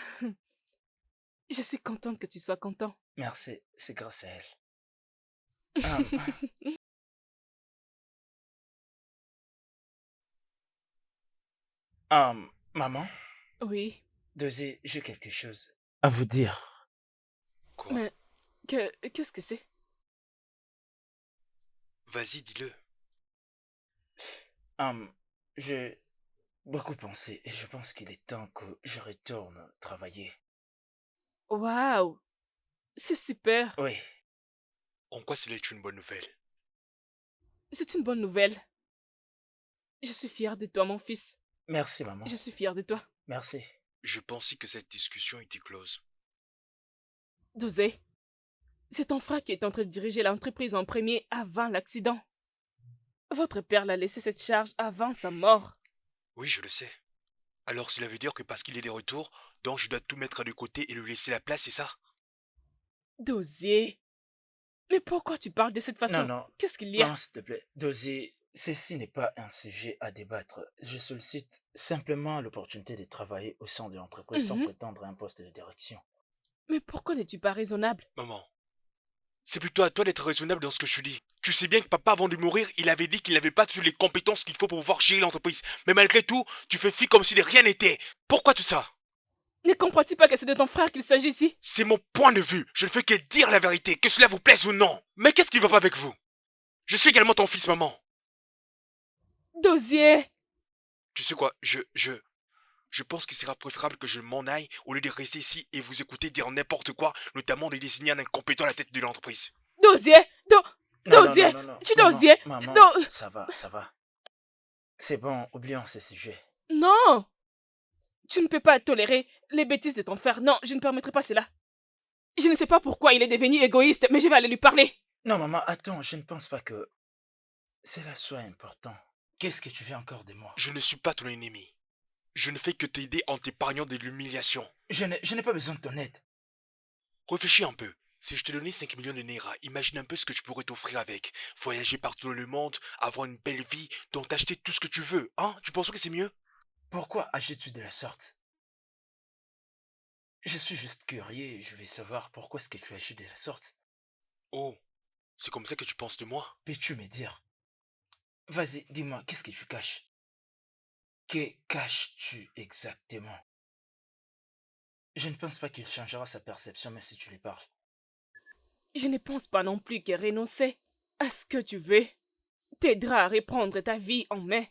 je suis contente que tu sois content. Merci, c'est grâce à elle. Maman, Oui, Dosé, j'ai quelque chose à vous dire. Quoi? mais qu'est-ce que c'est? Vas-y, dis-le. J'ai beaucoup pensé et je pense qu'il est temps que je retourne travailler. Waouh, c'est super. Oui, En quoi cela est une bonne nouvelle? C'est une bonne nouvelle. Je suis fière de toi, mon fils. merci maman. Je suis fière de toi. Merci. Je pensais que cette discussion était close. Dosé, c'est ton frère qui est en train de diriger l'entreprise en premier avant l'accident. Votre père l'a laissé cette charge avant sa mort. Oui, je le sais. Alors cela veut dire que parce qu'il est de retour, donc je dois tout mettre de côté et lui laisser la place, c'est ça? Dosier, mais pourquoi tu parles de cette façon? Non, non. Qu'est-ce qu'il y a? Non, s'il te plaît. Dosé, ceci n'est pas un sujet à débattre. Je sollicite simplement l'opportunité de travailler au sein de l'entreprise sans Mhm. prétendre à un poste de direction. Mais pourquoi n'es-tu pas raisonnable? Maman, c'est plutôt à toi d'être raisonnable dans ce que je dis. Tu sais bien que papa, avant de mourir, il avait dit qu'il n'avait pas toutes les compétences qu'il faut pour pouvoir gérer l'entreprise. Mais malgré tout, tu fais fi comme si de rien n'était. Pourquoi tout ça? Ne comprends-tu pas que c'est de ton frère qu'il s'agit ici? C'est mon point de vue. Je ne fais que dire la vérité, que cela vous plaise ou non. Mais qu'est-ce qui ne va pas avec vous? Je suis également ton fils, maman. Dosier! Tu sais quoi, je pense qu'il sera préférable que je m'en aille au lieu de rester ici et vous écouter dire n'importe quoi, notamment de désigner un incompétent à la tête de l'entreprise. Dosier! Dosier! Tu Dosier! Maman, Non! ça va, ça va. C'est bon, oublions ce sujet. Non! Tu ne peux pas tolérer les bêtises de ton frère. Non, je ne permettrai pas cela. Je ne sais pas pourquoi il est devenu égoïste, mais je vais aller lui parler. Non, maman, attends, je ne pense pas que cela soit important. Qu'est-ce que tu veux encore de moi? Je ne suis pas ton ennemi. Je ne fais que t'aider en t'épargnant de l'humiliation. Je n'ai pas besoin de ton aide. Réfléchis un peu. Si je te donnais 5 millions de Naira, imagine un peu ce que je pourrais t'offrir avec. Voyager partout dans le monde, avoir une belle vie, donc t'acheter tout ce que tu veux, hein? Tu penses que c'est mieux? Pourquoi agis-tu de la sorte? Je suis juste curieux et je veux savoir pourquoi est-ce que tu agis de la sorte. Oh, c'est comme ça que tu penses de moi? Peux-tu me dire? Vas-y, dis-moi, qu'est-ce que tu caches? Que caches-tu exactement? Je ne pense pas qu'il changera sa perception même si tu lui parles. Je ne pense pas non plus que renoncer à ce que tu veux t'aidera à reprendre ta vie en main.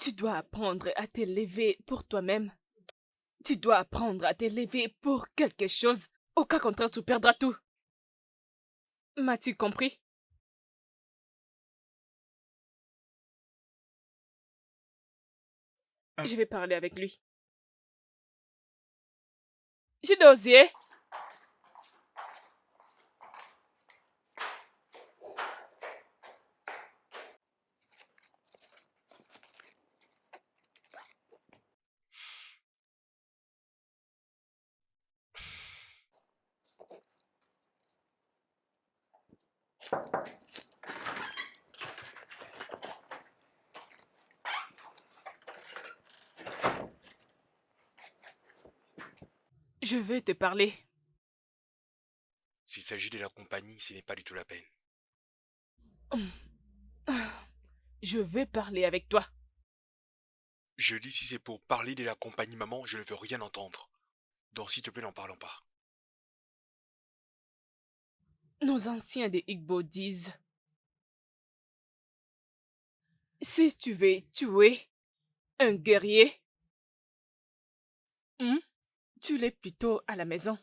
Tu dois apprendre à t'élever pour toi-même. Tu dois apprendre à t'élever pour quelque chose. Au cas contraire, tu perdras tout. M'as-tu compris? Je vais parler avec lui. J'ai dosé. Je veux te parler. S'il s'agit de la compagnie, ce n'est pas du tout la peine. Je veux parler avec toi. Je dis si c'est pour parler de la compagnie maman, je ne veux rien entendre. Donc s'il te plaît, n'en parlons pas. Nos anciens des Igbo disent, si tu veux tuer un guerrier, tu l'es plutôt à la maison.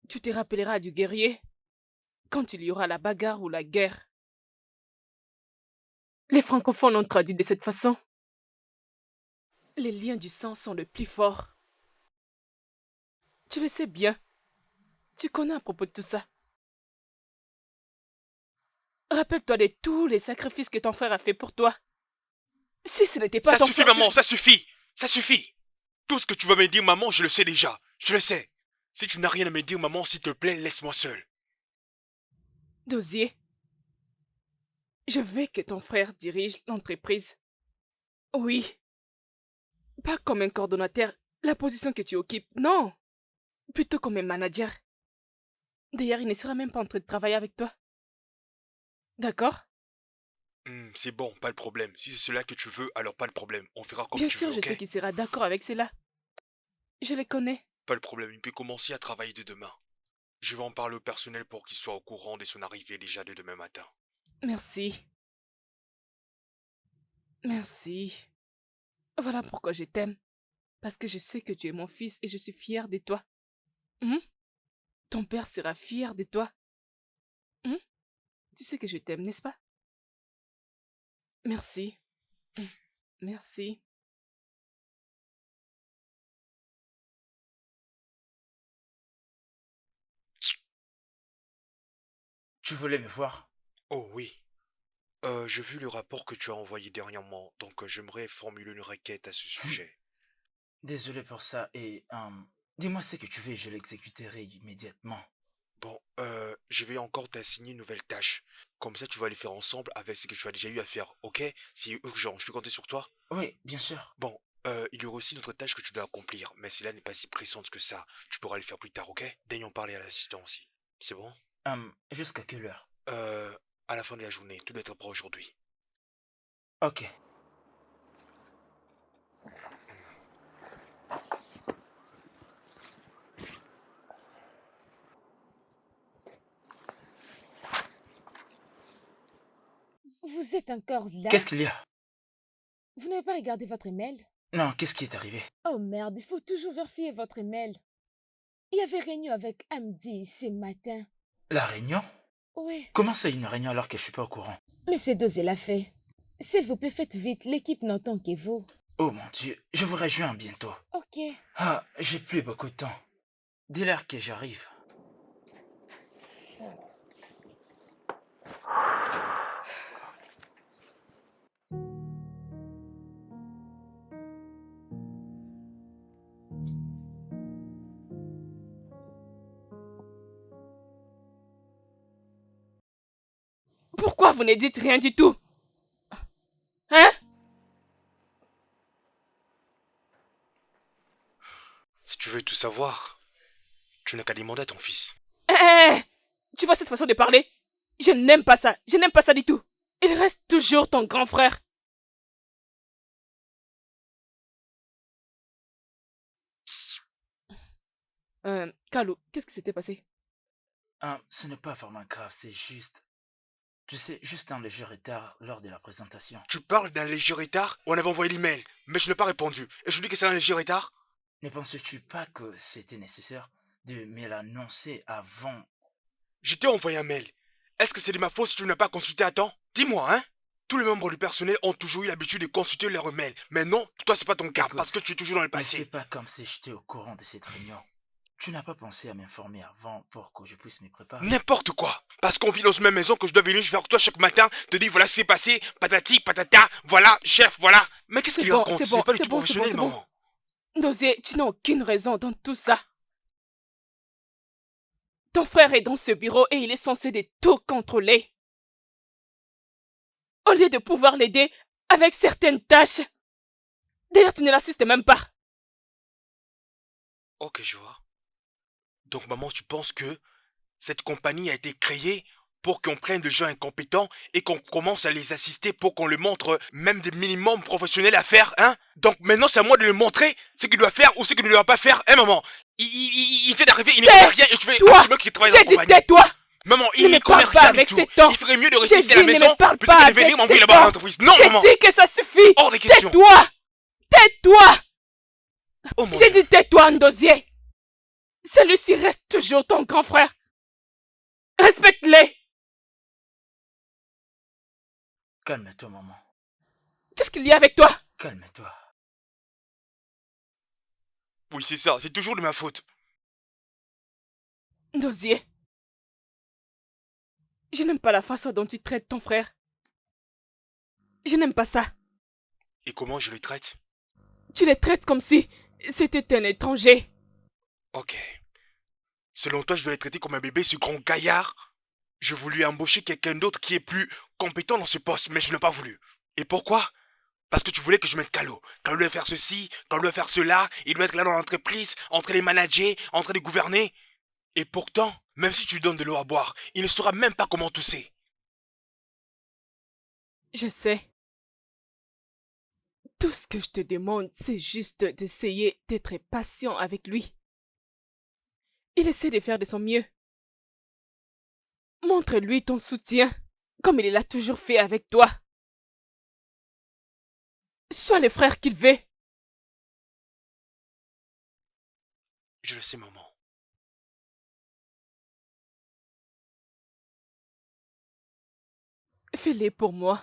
Tu te rappelleras du guerrier quand il y aura la bagarre ou la guerre. Les francophones ont traduit de cette façon. Les liens du sang sont les plus forts. Tu le sais bien. Tu connais à propos de tout ça. Rappelle-toi de tous les sacrifices que ton frère a fait pour toi. Si ce n'était pas Ça ton suffit, frère, maman, ça suffit. Ça suffit. Tout ce que tu vas me dire, maman, je le sais déjà. Je le sais. Si tu n'as rien à me dire, maman, s'il te plaît, laisse-moi seul. Dosier, je veux que ton frère dirige l'entreprise. Oui. Pas comme un coordonnateur, la position que tu occupes, non. Plutôt comme un manager. D'ailleurs, il ne sera même pas en train de travailler avec toi. D'accord? C'est bon, pas de problème. Si c'est cela que tu veux, alors pas de problème. On fera comme Bien tu sûr, veux, je ok? sais qu'il sera d'accord avec cela. Je les connais. Pas de problème, il peut commencer à travailler dès demain. Je vais en parler au personnel pour qu'il soit au courant de son arrivée déjà de demain matin. Merci. Merci. Voilà pourquoi je t'aime. Parce que je sais que tu es mon fils et je suis fière de toi. Ton père sera fier de toi. Tu sais que je t'aime, n'est-ce pas? Merci. Merci. Tu voulais me voir? Oh oui. J'ai vu le rapport que tu as envoyé dernièrement, donc j'aimerais formuler une requête à ce sujet. Désolé pour ça et dis-moi ce que tu veux et je l'exécuterai immédiatement. Bon, je vais encore t'assigner une nouvelle tâche. Comme ça, tu vas les faire ensemble avec ce que tu as déjà eu à faire, ok? C'est urgent, je peux compter sur toi? Oui, bien sûr. Bon, il y aura aussi une autre tâche que tu dois accomplir, mais cela n'est pas si pressante que ça. Tu pourras le faire plus tard, ok? Daigne en parler à l'assistant aussi. C'est bon? Jusqu'à quelle heure? À la fin de la journée, tout doit être prêt aujourd'hui. Ok. Vous êtes encore là? Qu'est-ce qu'il y a? Vous n'avez pas regardé votre email? Non, qu'est-ce qui est arrivé? Oh merde, il faut toujours vérifier votre email. Il y avait réunion avec Amdi ce matin. La réunion? Oui. Comment ça une réunion alors que je suis pas au courant? Mais c'est Dosé l'a fait. S'il vous plaît, faites vite, l'équipe n'entend que vous. Oh mon Dieu, je vous rejoins bientôt. Ok. Ah, j'ai plus beaucoup de temps. Dis-leur que j'arrive. Pourquoi vous ne dites rien du tout? Hein? Si tu veux tout savoir, tu n'as qu'à demander à ton fils. Tu vois cette façon de parler? Je n'aime pas ça. Je n'aime pas ça du tout. Il reste toujours ton grand frère. Kalou, qu'est-ce qui s'était passé? Ce n'est pas vraiment grave, c'est juste... Tu sais, juste un léger retard lors de la présentation. Tu parles d'un léger retard? On avait envoyé l'email, mais je n'ai pas répondu. Et je dis que c'est un léger retard? Ne penses-tu pas que c'était nécessaire de me l'annoncer avant? Je t'ai envoyé un mail. Est-ce que c'est de ma faute si tu n'as pas consulté à temps? Dis-moi, hein? Tous les membres du personnel ont toujours eu l'habitude de consulter leurs mails. Mais non, toi c'est pas ton cas, Écoute, parce que tu es toujours dans le ne fais passé. pas comme si j'étais au courant de cette réunion. Tu n'as pas pensé à m'informer avant pour que je puisse me préparer? N'importe quoi. Parce qu'on vit dans une même maison que je dois venir vers toi chaque matin, te dire voilà ce qui s'est passé, patati, patata, voilà, chef, voilà. Mais qu'est-ce qu'il raconte? c'est bon, C'est pas du c'est tout bon, c'est bon, professionnel, c'est bon. maman. Ndozier, tu n'as aucune raison dans tout ça. Ton frère est dans ce bureau et il est censé de tout contrôler. Au lieu de pouvoir l'aider avec certaines tâches. D'ailleurs, tu ne l'assistes même pas. Ok, je vois. Donc maman, tu penses que cette compagnie a été créée pour qu'on prenne des gens incompétents et qu'on commence à les assister pour qu'on leur montre même des minimums professionnels à faire, hein? Donc maintenant c'est à moi de lui montrer ce qu'il doit faire ou ce qu'il ne doit pas faire, hein maman? Il vient d'arriver, il ne connaît rien et tu fais Toi, qui travaille dans la j'ai dit compagnie. tais-toi. Maman, Ne il me n'y connaît parle pas rien du avec tout. ces temps. Il ferait mieux de J'ai rester ici à la dit ne maison me parle plutôt pas que de venir avec m'envoyer ces là-bas à temps. l'entreprise. Non J'ai maman! dit que ça suffit. Hors des questions. Tais-toi. Tais-toi. Oh mon J'ai Dieu. dit tais-toi, Ndozier. Celui-ci reste toujours ton grand frère. Respecte-les. Calme-toi, maman. Qu'est-ce qu'il y a avec toi? Calme-toi. Oui, c'est ça, c'est toujours de ma faute. Ndozier. Je n'aime pas la façon dont tu traites ton frère. Je n'aime pas ça. Et comment je le traite? Tu les traites comme si c'était un étranger. Ok. Selon toi, je dois les traiter comme un bébé, ce grand gaillard? Je voulais embaucher quelqu'un d'autre qui est plus compétent dans ce poste, mais je n'ai pas voulu. Et pourquoi? Parce que tu voulais que je mette Calo. Calo doit faire ceci, Calo doit faire cela, il doit être là dans l'entreprise, en train de manager, en train de gouverner. Et pourtant, même si tu lui donnes de l'eau à boire, il ne saura même pas comment tousser. Je sais. Tout ce que je te demande, c'est juste d'essayer d'être patient avec lui. Il essaie de faire de son mieux. Montre-lui ton soutien, comme il l'a toujours fait avec toi. Sois le frère qu'il veut. Je le sais, maman. Fais-le pour moi.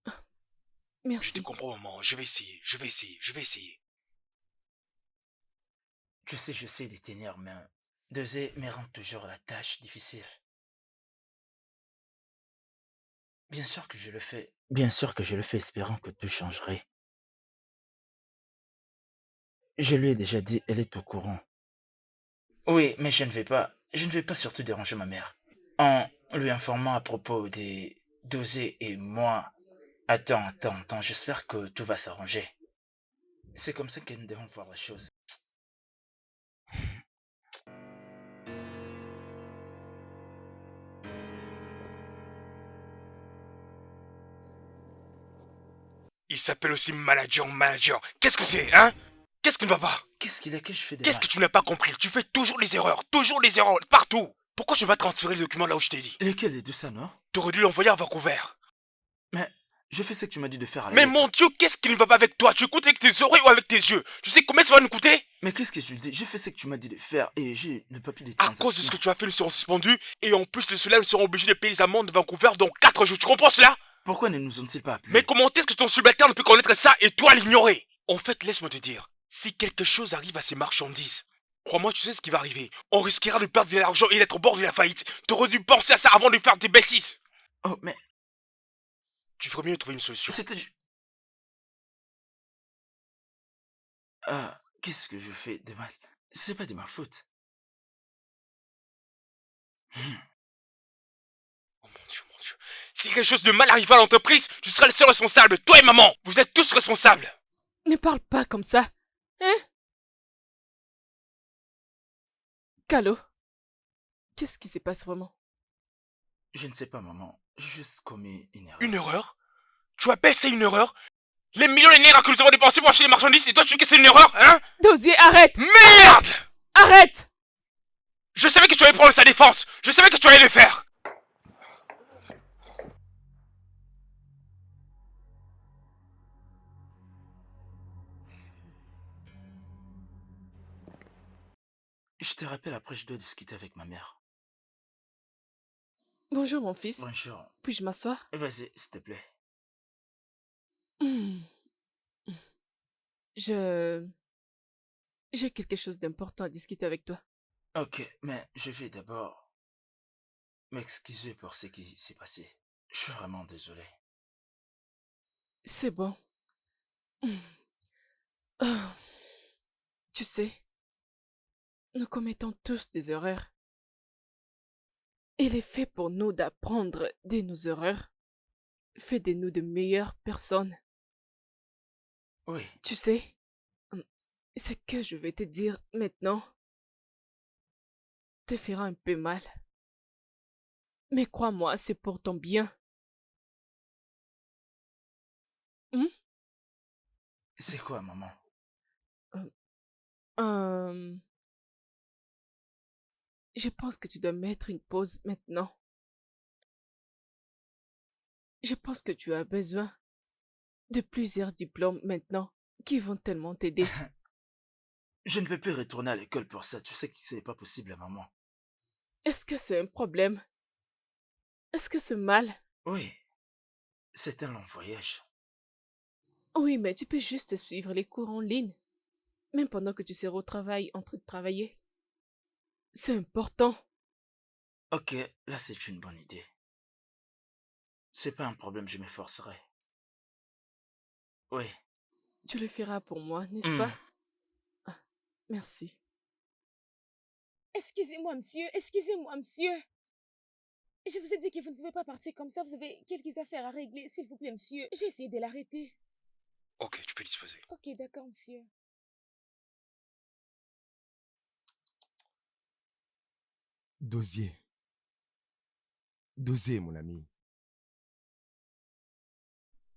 Je te Merci. comprends, maman. Je vais essayer, je vais essayer, je vais essayer. Tu sais, je sais de tenir, mais Dosé me rend toujours la tâche difficile. Bien sûr que je le fais. Bien sûr que je le fais espérant que tout changerait. Je lui ai déjà dit, elle est au courant. Oui, mais je ne vais pas surtout déranger ma mère. En lui informant à propos des Dosé et moi. Attends, j'espère que tout va s'arranger. C'est comme ça que nous devons voir la chose. Il s'appelle aussi manager. Qu'est-ce que c'est, hein? Qu'est-ce qui ne va pas? Qu'est-ce qu'il a que je fais de Qu'est-ce mal? que tu n'as pas compris? Tu fais toujours des erreurs, partout. Pourquoi je vais transférer le document là où je t'ai dit? Lequel des deux ça, non? T'aurais dû l'envoyer à Vancouver. Mais je fais ce que tu m'as dit de faire à la Mais lettre. mon Dieu, qu'est-ce qui ne va pas avec toi? Tu écoutes avec tes oreilles ou avec tes yeux? Tu sais combien ça va nous coûter? Mais qu'est-ce que je dis? Je fais ce que tu m'as dit de faire et j'ai le papier des À transactions. cause de ce que tu as fait, nous serons suspendus. Et en plus de cela, nous serons obligés de payer les amendes de Vancouver dans 4 jours. Tu comprends cela? Pourquoi ne nous ont-ils pas appelés? Mais comment est-ce que ton subalterne peut connaître ça et toi l'ignorer? En fait, laisse-moi te dire. Si quelque chose arrive à ces marchandises, crois-moi, tu sais ce qui va arriver. On risquera de perdre de l'argent et d'être au bord de la faillite. T'aurais dû penser à ça avant de faire des bêtises. Oh, mais Tu ferais mieux de trouver une solution. c'était... Ah, qu'est-ce que je fais de mal? C'est pas de ma faute. Oh mon Dieu. Si quelque chose de mal arrive à l'entreprise, tu seras le seul responsable. Toi et maman, vous êtes tous responsables. Ne parle pas comme ça. Hein? Calo, qu'est-ce qui se passe vraiment? Je ne sais pas, maman. J'ai juste commis une erreur. Une erreur? Tu appelles ça une erreur? Les millions de nerfs que nous avons dépensés pour acheter les marchandises, et toi tu dis que c'est une erreur, hein? Dosier, arrête! Merde! Arrête! Je savais que tu allais prendre sa défense. Je savais que tu allais le faire. Je te rappelle après, je dois discuter avec ma mère. Bonjour, mon fils. Bonjour. Puis-je m'asseoir? Vas-y, s'il te plaît. Hmm, Je... J'ai quelque chose d'important à discuter avec toi. Ok, mais je vais d'abord m'excuser pour ce qui s'est passé. Je suis vraiment désolé. C'est bon. Ah, tu sais, nous commettons tous des erreurs. Il est fait pour nous d'apprendre de nos erreurs. Fait de nous de meilleures personnes. Oui, Tu sais, ce que je vais te dire maintenant te fera un peu mal. Mais crois-moi, c'est pour ton bien. Hmm? c'est quoi, maman? Euh, euh, je pense que tu dois mettre une pause maintenant. Je pense que tu as besoin de plusieurs diplômes maintenant qui vont tellement t'aider. Je ne peux plus retourner à l'école pour ça. Tu sais que ce n'est pas possible, maman. Est-ce que c'est un problème? Est-ce que c'est mal? Oui, c'est un long voyage. Oui, mais tu peux juste suivre les cours en ligne, même pendant que tu seras au travail en train de travailler. C'est important. Ok, là c'est une bonne idée. C'est pas un problème, je m'efforcerai. Oui. Tu le feras pour moi, n'est-ce Hmm. pas? Ah, merci. Excusez-moi, monsieur. Excusez-moi, monsieur. Je vous ai dit que vous ne pouvez pas partir comme ça. Vous avez quelques affaires à régler. S'il vous plaît, monsieur. J'ai essayé de l'arrêter. Ok, tu peux disposer. Ok, d'accord, monsieur. Dosier. Dosier, mon ami.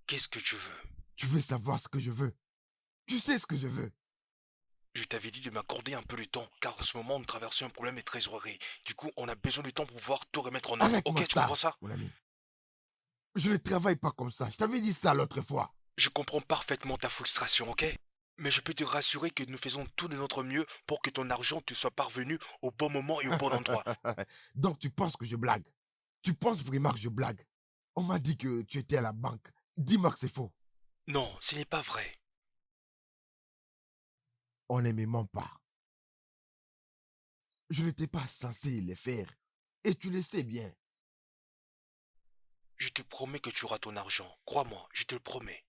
Qu'est-ce que tu veux? Tu veux savoir ce que je veux? Tu sais ce que je veux. Je t'avais dit de m'accorder un peu de temps, car en ce moment, nous traversons un problème de trésorerie. Du coup, on a besoin de temps pour pouvoir tout remettre en ordre. Arrête-moi Ok, tu ça, comprends ça? mon ami. Je ne travaille pas comme ça. Je t'avais dit ça l'autre fois. Je comprends parfaitement ta frustration, ok? Mais je peux te rassurer que nous faisons tout de notre mieux pour que ton argent te soit parvenu au bon moment et au bon endroit. Donc tu penses que je blague? Tu penses vraiment que je blague? On m'a dit que tu étais à la banque. Dis-moi que c'est faux. Non, ce n'est pas vrai. On ne me ment pas. Je n'étais pas censé les faire. Et tu le sais bien. Je te promets que tu auras ton argent. Crois-moi, je te le promets.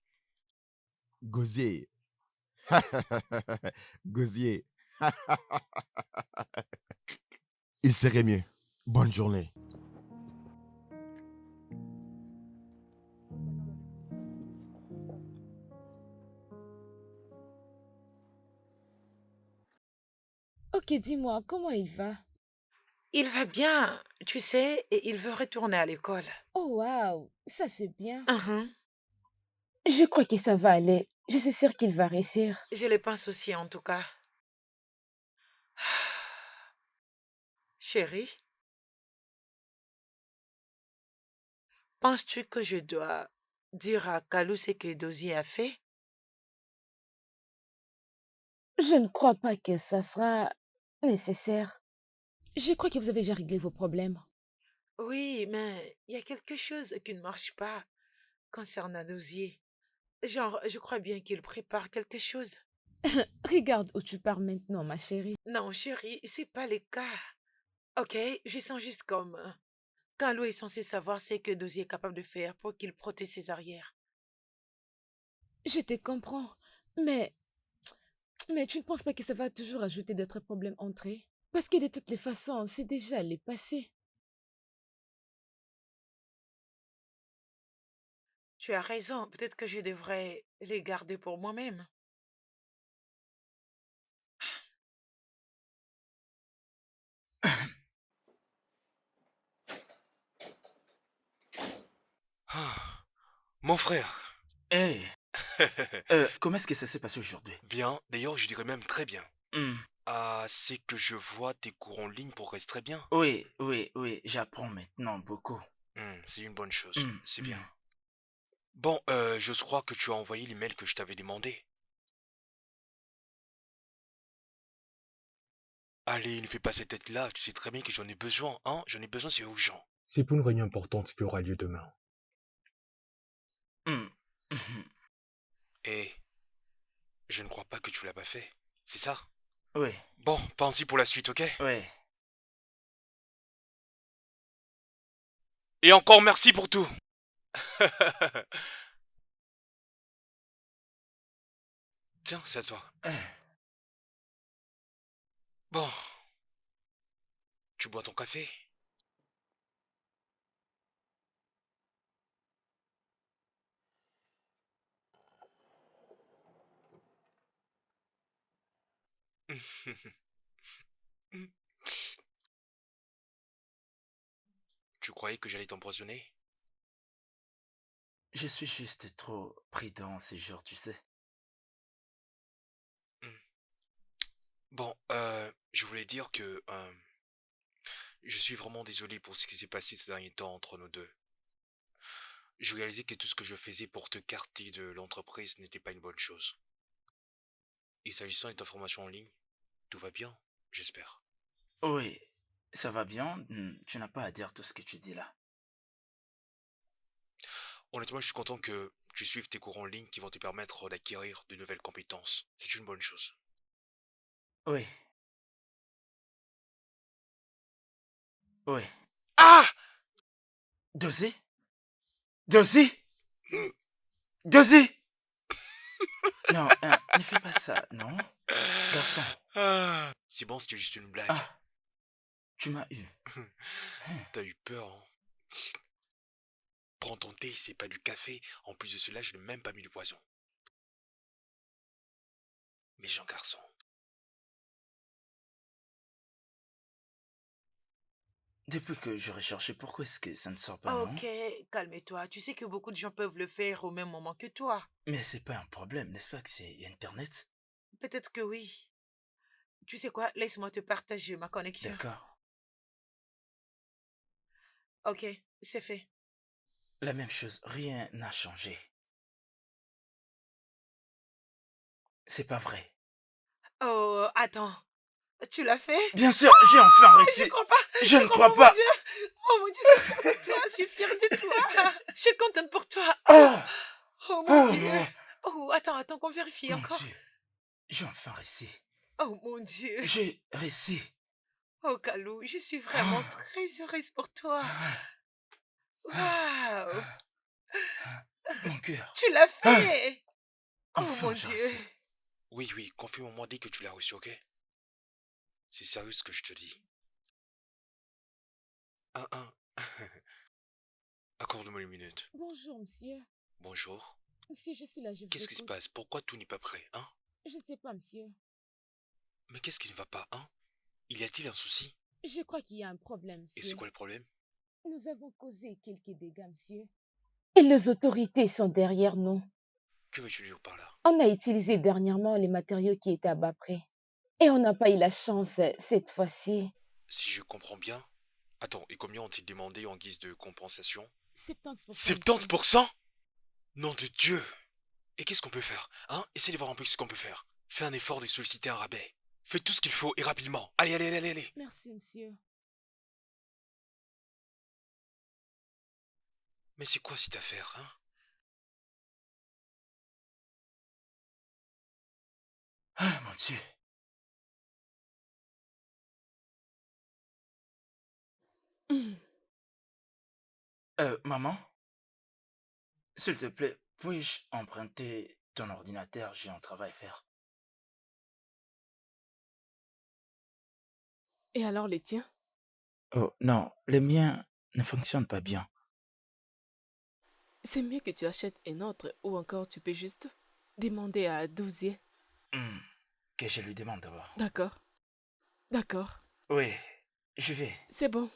Gosier. Gosier. Il serait mieux. Bonne journée. Ok, dis-moi, comment il va? Il va bien, tu sais, et il veut retourner à l'école. Oh, waouh, ça c'est bien. Mhm. Je crois que ça va aller. Je suis sûre qu'il va réussir. Je le pense aussi, en tout cas. Chérie, penses-tu que je dois dire à Kalou ce que Dozie a fait? Je ne crois pas que ça sera nécessaire. Je crois que vous avez déjà réglé vos problèmes. Oui, mais il y a quelque chose qui ne marche pas concernant Dozier. Genre, je crois bien qu'il prépare quelque chose. Regarde où tu pars maintenant, ma chérie. Non, chérie, c'est pas le cas. Ok, je sens juste comme Kalou est censé savoir ce que Dozier est capable de faire pour qu'il protège ses arrières. Je te comprends, mais, mais tu ne penses pas que ça va toujours ajouter d'autres problèmes entre eux? Parce que de toutes les façons, c'est déjà le passé. Tu as raison, peut-être que je devrais les garder pour moi-même. Ah, mon frère. Hé, comment est-ce que ça s'est passé aujourd'hui? Bien, d'ailleurs, je dirais même très bien. Hmm. Ah, c'est que je vois tes cours en ligne progressent très bien. Oui, oui, oui, j'apprends maintenant beaucoup. C'est une bonne chose, Hmm, c'est hmm. bien. Bon, je crois que tu as envoyé l'email que je t'avais demandé. Allez, ne fais pas cette tête-là, tu sais très bien que j'en ai besoin, hein? J'en ai besoin, c'est urgent. C'est pour une réunion importante qui aura lieu demain. Hmm. Mhm. Et je ne crois pas que tu l'as pas fait, c'est ça? Oui, Bon, pense-y pour la suite, ok? oui. Et encore merci pour tout. Tiens, c'est à toi. Bon, tu bois ton café? Tu croyais que j'allais t'empoisonner? Je suis juste trop pris dans ces jours, tu sais. Bon, je voulais dire que je suis vraiment désolé pour ce qui s'est passé ces derniers temps entre nous deux. Je réalisais que tout ce que je faisais pour te carter de l'entreprise n'était pas une bonne chose. Et s'agissant de ta formation en ligne, tout va bien, j'espère. Oui, ça va bien. Tu n'as pas à dire tout ce que tu dis là. Honnêtement, je suis content que tu suives tes cours en ligne qui vont te permettre d'acquérir de nouvelles compétences. C'est une bonne chose. Oui, oui. Ah! Dosé? Dosé? Dosé? Non, ne fais pas ça, non? Garçon. Ah! C'est bon, c'était juste une blague. Ah, tu m'as eu. T'as eu peur, hein? Prends ton thé, c'est pas du café. En plus de cela, je n'ai même pas mis de poison. Méchant garçon. Depuis que j'aurais cherché, pourquoi est-ce que ça ne sort pas, non? Ok, calme-toi. Tu sais que beaucoup de gens peuvent le faire au même moment que toi. Mais c'est pas un problème, n'est-ce pas que c'est Internet? Peut-être que oui. Tu sais quoi? Laisse-moi te partager ma connexion. D'accord. Ok, c'est fait. La même chose, rien n'a changé. C'est pas vrai. Oh, attends. Tu l'as fait? Bien sûr, j'ai enfin Je réussi. crois pas. Je ne crois Oh mon pas. Dieu. Oh mon Dieu, je suis fière de toi. Je suis fière de toi. Je suis contente pour toi. Ah, Oh mon ah, Dieu. mon Oh, attends qu'on vérifie encore. Dieu. J'ai enfin réussi. Oh mon Dieu. J'ai réussi. Oh, Kalou, je suis vraiment très heureuse pour toi. Waouh. Mon cœur. Tu l'as fait. Oh Enfin, mon j'ai Dieu. réussi. Oui, confirme-moi dès que tu l'as reçu, ok? C'est sérieux ce que je te dis. Un. Accorde-moi une minute. Bonjour, monsieur. Bonjour. Monsieur, je suis là, je vous Qu'est-ce qui se écoute. passe? Pourquoi tout n'est pas prêt, hein? Je ne sais pas, monsieur. Mais qu'est-ce qui ne va pas, hein? Y a-t-il un souci? Je crois qu'il y a un problème, Et c'est monsieur. quoi le problème? Nous avons causé quelques dégâts, monsieur. Et les autorités sont derrière nous. Que veux-tu dire par là? On a utilisé dernièrement les matériaux qui étaient à bas prix. Et on n'a pas eu la chance cette fois-ci. Si je comprends bien... Attends, et combien ont-ils demandé en guise de compensation? 70%. monsieur. 70%? Nom de Dieu! Et qu'est-ce qu'on peut faire, hein? Essaye de voir un peu ce qu'on peut faire. Fais un effort de solliciter un rabais. Fais tout ce qu'il faut et rapidement. Allez. Merci, monsieur. Mais c'est quoi cette affaire, hein? Ah, mon Dieu. Maman, s'il te plaît, puis-je emprunter ton ordinateur? J'ai un travail à faire. Et alors les tiens? Oh, non, le mien ne fonctionne pas bien. C'est mieux que tu achètes un autre ou encore tu peux juste demander à Douzier. Hmm, que je lui demande d'abord. D'accord. D'accord. Oui, je vais. C'est bon.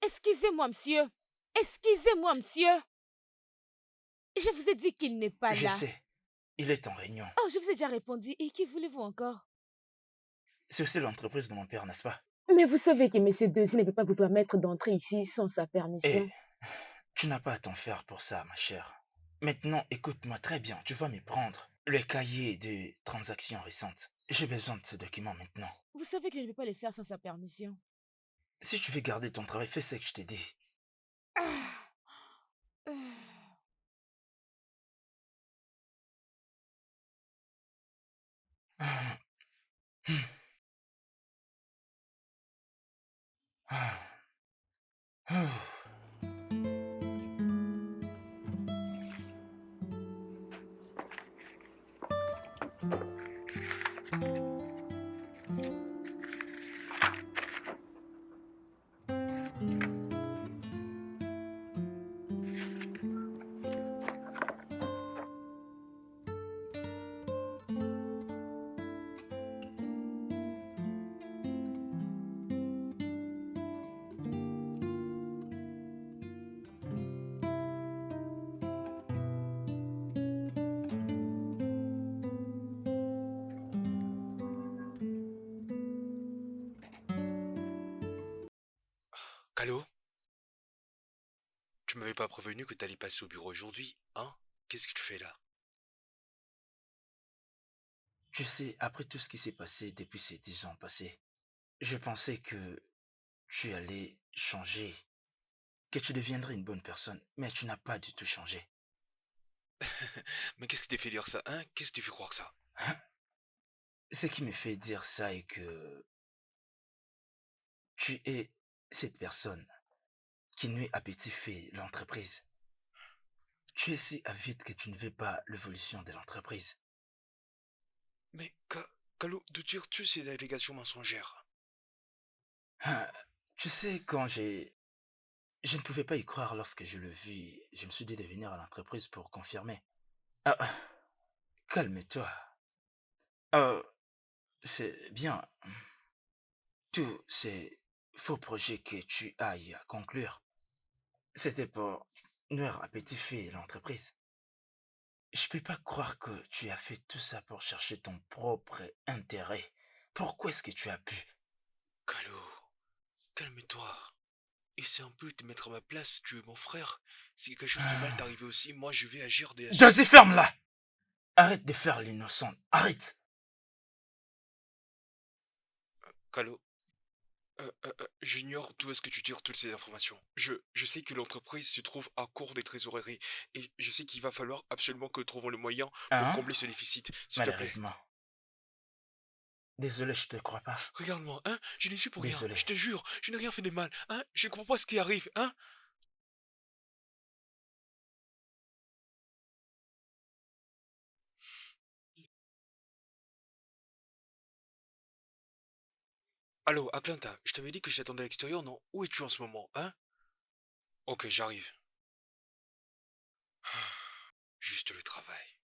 Excusez-moi, monsieur. Excusez-moi, monsieur. Je vous ai dit qu'il n'est pas Je là. sais, il est en réunion. Oh, je vous ai déjà répondu. Et qui voulez-vous encore? C'est aussi l'entreprise de mon père, n'est-ce pas? Mais vous savez que monsieur Deuxier ne peut pas vous permettre d'entrer ici sans sa Et permission. tu n'as pas à t'en faire pour ça, ma chère. Maintenant, écoute-moi très bien, tu vas me prendre le cahier de transactions récentes. J'ai besoin de ces documents maintenant. Vous savez que je ne peux pas les faire sans sa permission. Si tu veux garder ton travail, fais ce que je t'ai dit. Ah. Ah. Ah. Ah. Ah. Calo, tu m'avais pas prévenu que t'allais passer au bureau aujourd'hui, hein? Qu'est-ce que tu fais là? Tu sais, après tout ce qui s'est passé depuis ces 10 ans passés, je pensais que tu allais changer, que tu deviendrais une bonne personne, mais tu n'as pas du tout changé. Mais qu'est-ce qui t'a fait dire ça, hein? Qu'est-ce qui t'a fait croire ça? Ce qui me fait dire ça est que tu es cette personne qui nuit à petit feu l'entreprise. Tu es si avide que tu ne veux pas l'évolution de l'entreprise. Mais, Calo, d'où tires-tu ces allégations mensongères? Ah, tu sais, je ne pouvais pas y croire lorsque je le vis. Je me suis dit de venir à l'entreprise pour confirmer. Ah, calme-toi. Euh, c'est bien. Tous ces faux projets que tu ailles à conclure, c'était pour nuire à petit feu l'entreprise. Je peux pas croire que tu as fait tout ça pour chercher ton propre intérêt. Pourquoi est-ce que tu as pu? Calo, calme-toi. Essaie un peu de te mettre à ma place, tu es mon frère. Si quelque chose de mal t'arrive aussi, moi je vais agir des... Vas-y, ferme-la! Arrête de faire l'innocent. Arrête! Calo, j'ignore d'où est-ce que tu tires toutes ces informations. Je sais que l'entreprise se trouve à court des trésoreries et je sais qu'il va falloir absolument que nous trouvons le moyen pour Hein? combler ce déficit, s'il te plaît. Malheureusement. Désolé, je te crois pas. Regarde-moi, hein, je n'ai su pour rien, Désolé. je te jure, je n'ai rien fait de mal, hein, je ne comprends pas ce qui arrive, hein. Allô, Atlanta, je t'avais dit que je t'attendais à l'extérieur, non? Où es-tu en ce moment, hein? Ok, j'arrive. Juste le travail.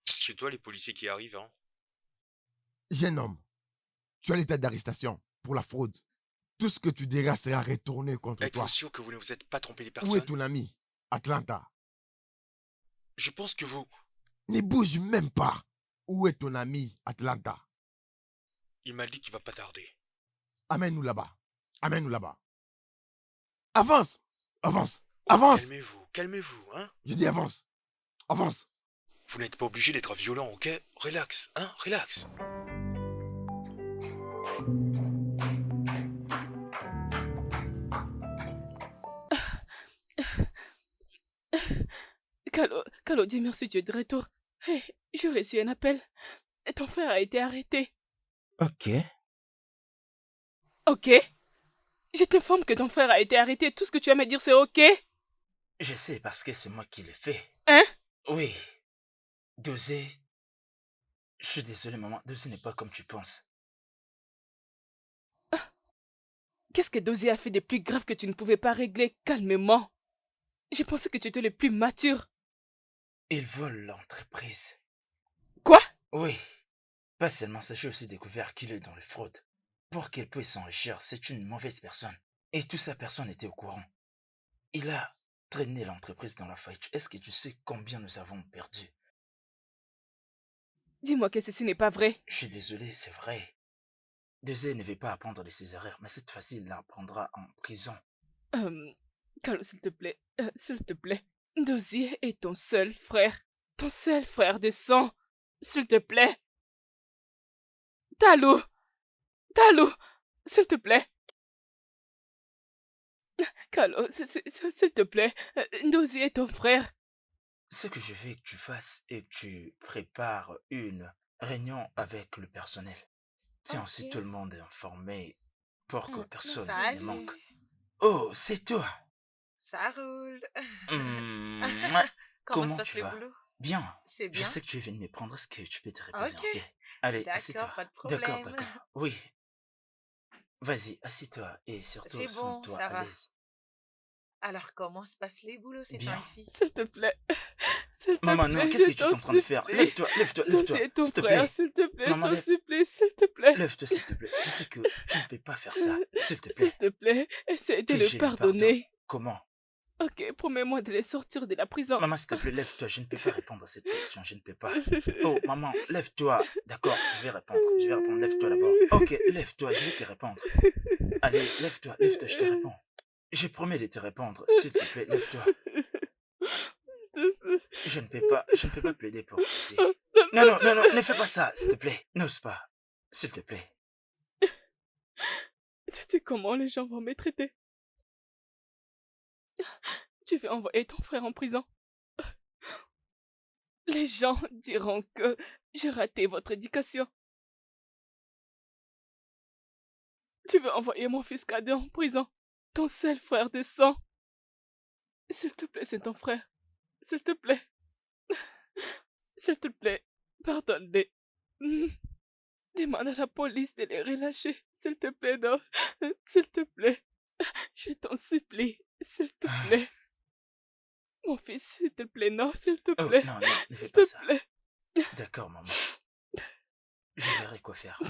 C'est toi les policiers qui arrivent, hein? Jeune homme, tu as l'état d'arrestation pour la fraude. Tout ce que tu diras sera retourné contre Êtes-vous toi. sûr que vous ne vous êtes pas trompé les Où est personnes? ton ami, Atlanta? Je pense que vous... Ne bouge même pas. Où est ton ami, Atlanta? Il m'a dit qu'il va pas tarder. Amène-nous là-bas. Amène-nous là-bas. Avance. Avance. Oh, Avance. calmez-vous, hein? Je dis avance. Avance. Vous n'êtes pas obligé d'être violent, ok? Relax, hein? Relax. Calo, dis merci, tu es de retour. Hey, j'ai reçu un appel. Ton frère a été arrêté. Ok. Ok? Je t'informe que ton frère a été arrêté. Tout ce que tu as à me dire, c'est ok? Je sais parce que c'est moi qui l'ai fait. Hein? Oui. Dosé. Je suis désolé, maman. Dosé n'est pas comme tu penses. Qu'est-ce que Dozie a fait de plus grave que tu ne pouvais pas régler calmement? J'ai pensé que tu étais le plus mature. Il vole l'entreprise. Quoi? Oui. Pas seulement ça, j'ai aussi découvert qu'il est dans les fraudes. pour qu'il puisse s'enrichir, c'est une mauvaise personne. Et toute sa personne était au courant. Il a traîné l'entreprise dans la faillite. Est-ce que tu sais combien nous avons perdu? Dis-moi que ceci n'est pas vrai. Je suis désolé, c'est vrai. Désiré ne veut pas apprendre de ses erreurs, mais cette fois-ci, il l'apprendra en prison. Carlo, s'il te plaît. S'il te plaît. Dozier est ton seul frère. Ton seul frère de sang. S'il te plaît. Talou. Talou. S'il te plaît. Carlo, s'il te plaît. Dozier est ton frère. Ce que je veux que tu fasses est que tu prépares une réunion avec le personnel. C'est ainsi Ok. tout le monde est informé pour que personne Merci. ne manque. Oh, c'est toi. Ça roule. Mouah. Comment se Comment passe tu le vas? boulot? Bien. C'est Je bien? sais que tu es venu me prendre. Est-ce que tu peux te reposer un Ok. peu? Allez, assieds-toi. D'accord, pas de D'accord, problème. d'accord. Oui. Vas-y, assieds-toi et surtout C'est bon, sens-toi ça à va. l'aise. Alors, comment se passent les boulots ces Bien. temps-ci? S'il te plaît. S'il te Maman, non, plaît, qu'est-ce je que tu es t'en en train de faire? supplie. Lève-toi, lève-toi, lève-toi. Dozier est ton S'il te frère, plaît. s'il te plaît, je Maman, t'en lève. supplie, s'il te plaît. Lève-toi, s'il te plaît. Je sais que tu ne peux pas faire ça. S'il te S'il plaît. te plaît, essaie de Que le je le pardonne. pardonner. Comment? Ok, promets-moi de les sortir de la prison. Maman, s'il te plaît, lève-toi. Je ne peux pas répondre à cette question. Je ne peux pas. Oh, maman, lève-toi. D'accord, je vais répondre. Je vais répondre. Lève-toi d'abord. Ok, lève-toi. Je vais te répondre. Allez, lève-toi, lève-toi. Je te réponds. Je promets de te répondre. S'il te plaît, lève-toi. Je ne peux pas plaider pour Dozier. Non, non, non, non, ne fais pas ça, s'il te plaît. N'ose pas. S'il te plaît. Sais comment les gens vont me traiter. Tu veux envoyer ton frère en prison. Les gens diront que j'ai raté votre éducation. Tu veux envoyer mon fils cadet en prison. Ton seul frère de sang. S'il te plaît, c'est ton frère. S'il te plaît. S'il te plaît, pardonne-les. Demande à la police de les relâcher. S'il te plaît, non. S'il te plaît. Je t'en supplie. S'il te plaît. Mon fils, s'il te plaît, non, s'il te Oh, plaît. non, non, ne fais S'il pas te ça. plaît. D'accord, maman. Je verrai quoi faire.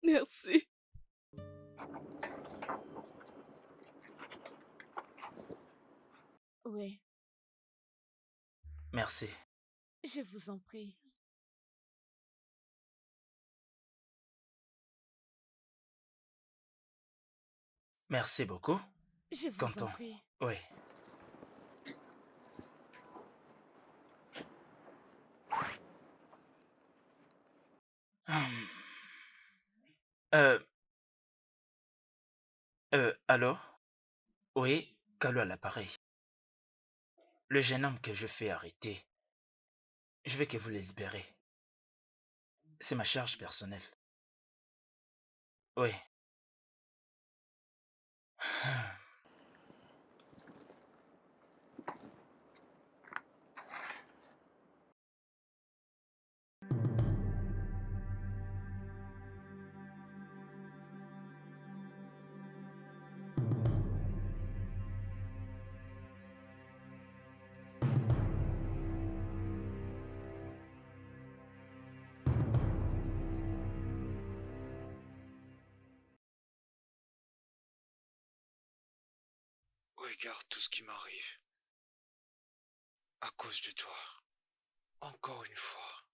Merci. Oui, Merci. je vous en prie. Merci beaucoup. Je vous Content. en prie. Oui. Hum. Allô? Oui, Kalu à l'appareil. Le jeune homme que je fais arrêter, je veux que vous le libérez. C'est ma charge personnelle. Oui. Regarde tout ce qui m'arrive. À cause de toi. Encore une fois.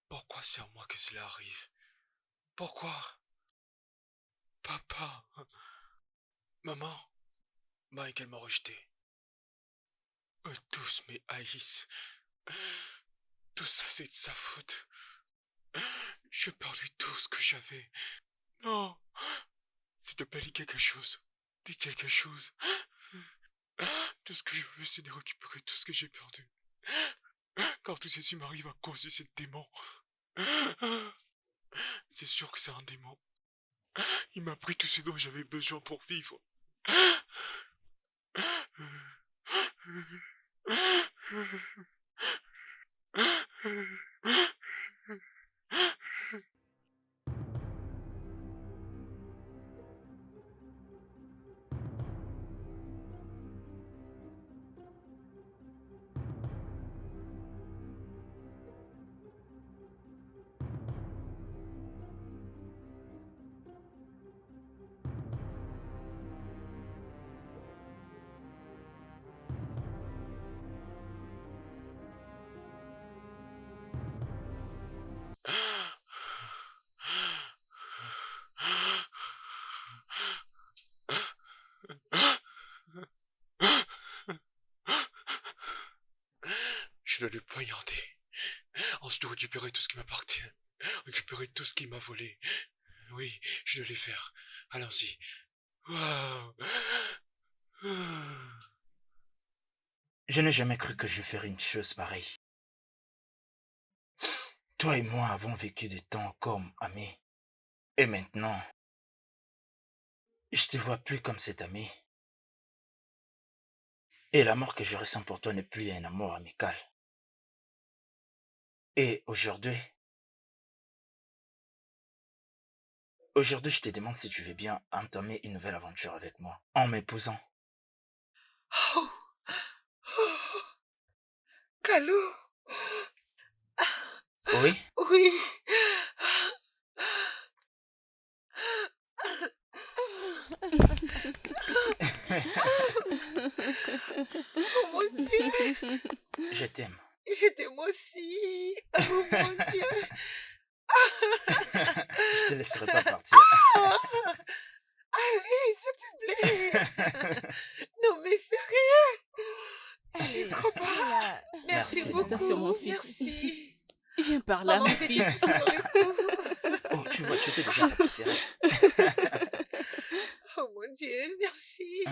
Pourquoi c'est à moi que cela arrive? Pourquoi? Papa. Maman. Michael m'a rejeté. Eux tous me haïssent. Tout ça c'est de sa faute. J'ai perdu tout ce que j'avais. Non. S'il te plaît, dis quelque chose. Dis quelque chose. Tout ce que je veux, c'est de récupérer tout ce que j'ai perdu. Car tout ceci m'arrive à cause de ce démon. C'est sûr que c'est un démon. Il m'a pris tout ce dont j'avais besoin pour vivre. Je dois le poignarder. Ensuite de récupérer tout ce qui m'appartient. Récupérer tout ce qui m'a volé. Oui, je dois le faire. Allons-y. Waouh. Je n'ai jamais cru que je ferais une chose pareille. Toi et moi avons vécu des temps comme amis. Et maintenant, je te vois plus comme cet ami. Et l'amour que je ressens pour toi n'est plus un amour amical. Et aujourd'hui, je te demande si tu veux bien entamer une nouvelle aventure avec moi, en m'épousant. Oh, oh, Kalou. Oui? Oui. Oh mon Dieu. Je t'aime. Je t'aime aussi. Oh mon Dieu. Je te laisserai pas partir. Allez, s'il te plaît. Non, mais sérieux. J'y crois pas. Merci Merci, beaucoup. Félicitations, mon fils. Merci. Viens par là, Maman, ma c'était fille. tout sur le coup. Oh, tu vois, tu étais déjà sa préférée. Oh mon Dieu, merci.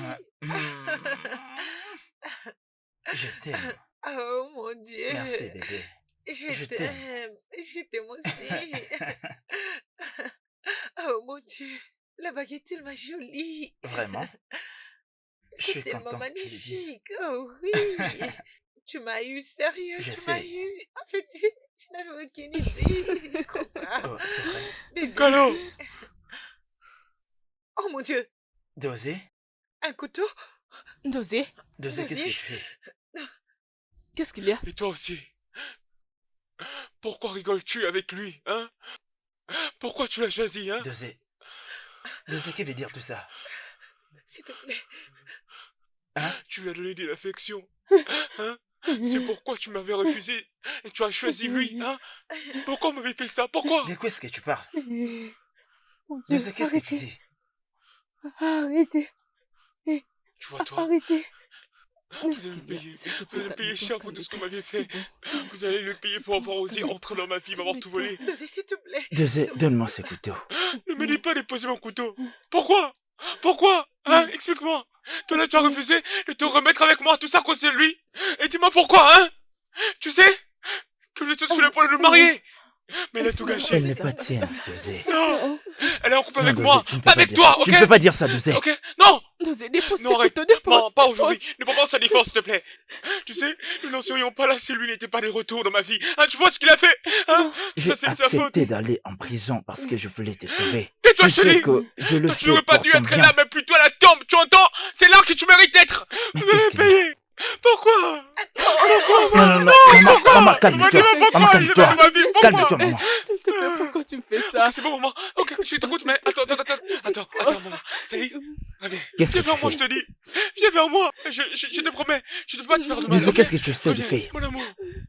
Je t'aime. Oh mon Dieu. Merci, bébé. Je t'aime. t'aime. Je t'aime aussi. Oh mon Dieu. La baguette, ma jolie. Vraiment? Je suis C'est tellement content que tu le dises. magnifique. Oh oui. Tu m'as eu sérieux. Je tu sais. m'as eu. En fait, je n'avais aucune idée. Je crois pas. Oh, c'est vrai. Bébé. Kalou. Oh mon Dieu. Dosé? Un couteau. Dosé, Dosé, qu'est-ce que Dosé? tu fais? qu'est-ce qu'il y a? Et toi aussi. Pourquoi rigoles-tu avec lui, hein? Pourquoi tu l'as choisi, hein? Dosé. Dosé, que veut dire tout ça? S'il te plaît. Hein? Tu lui as donné de l'affection. Hein? C'est pourquoi tu m'avais refusé et tu as choisi lui, hein? Pourquoi on m'avait fait ça? Pourquoi? De quoi est-ce que tu parles? Mon Dieu, Dosé, qu'est-ce que tu arrêtez. dis? Arrêtez. Tu vois, toi, Arrêtez. vous Qu'est-ce allez me qu'il y a? payer. S'il te Vous plaît, allez me payer calme-toi, cher pour tout ce qu'on calme-toi. m'avait C'est fait. bon. Vous allez le payer pour avoir osé entrer dans ma vie, m'avoir tout volé. Dosé, s'il te plaît. Dosé, donne-moi ce couteau. Ne me dis pas de poser mon couteau. Pourquoi? Pourquoi? Hein? Explique-moi. Toi là, tu as refusé de te remettre avec moi, tout ça à cause de lui. Et dis-moi pourquoi, hein? Tu sais que je suis sur le point de le marier. Mais elle a tout gâché. Elle n'est pas tienne, Dosé. Non, elle est en couple Non, avec Dosé, moi, tu ne peux pas pas avec dire toi, ça. ok? Tu ne peux pas dire ça, Dosé. Ok? Non! Dosé, dépose Non, ce arrête. couteau, dépose. Non, pas dépose. aujourd'hui. Ne prends pas sa défense, s'il te plaît. Tu sais, nous n'en serions pas là si lui n'était pas de retour dans ma vie. Hein, tu vois ce qu'il a fait? Hein? J'ai Ça, c'est de sa faute. accepté d'aller en prison parce que je voulais te sauver. Tais-toi, Tu sais chérie. que je le Toi, tu fais n'aurais pas pour dû ton être bien. là, mais plutôt à la tombe, tu entends? C'est là que tu mérites d'être. Mais Vous allez qu'est-ce me qu'il y a? payer. Pourquoi? Non, maman, calme-toi. Maman, calme-toi. Calme-toi, maman. S'il te plaît, pourquoi tu me fais ça? Ok, c'est bon, maman. Ok, je t'écoute, mais attends, maman. Ça y est? Allez, Qu'est-ce viens que vers tu moi, je fais? te dis. Viens vers moi. Je te promets. Je ne peux pas te faire de mal. Dosé, ok? qu'est-ce que tu essaies de Reviens, faire? mon amour.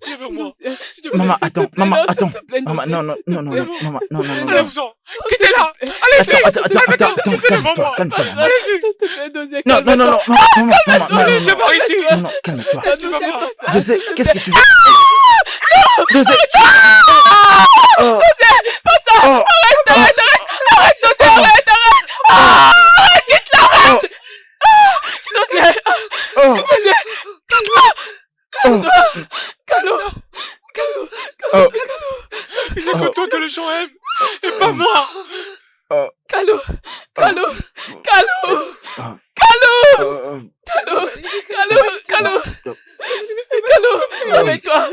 Viens vers moi. Dosé, S'il te plaît. Maman, s'il te attends, plaît, maman, non, s'il attends. te plaît, Maman, Dosé, non, non, s'il te non, non, plaît. non, maman, non, non, non, non. Allez-vous-en. Quittez là. Allez-y. Attends, calme-toi, maman. Allez-y. S'il te plaît, Dosé, Non, non, non, non, calme-toi. maman, maman, non, Allez, non, viens par ici. non, non, calme-toi. Qu'est-ce que tu vas Dosé, voir? pas ça, Dosé, s'il te qu'est-ce plaît. que tu veux? Dosé. Oh. Pas ça, que toi que les gens aiment, et pas moi. Calo, Calo, Calo, Ah, Calo, euh, Calo, Calo, Calo, Calo, réveille-toi,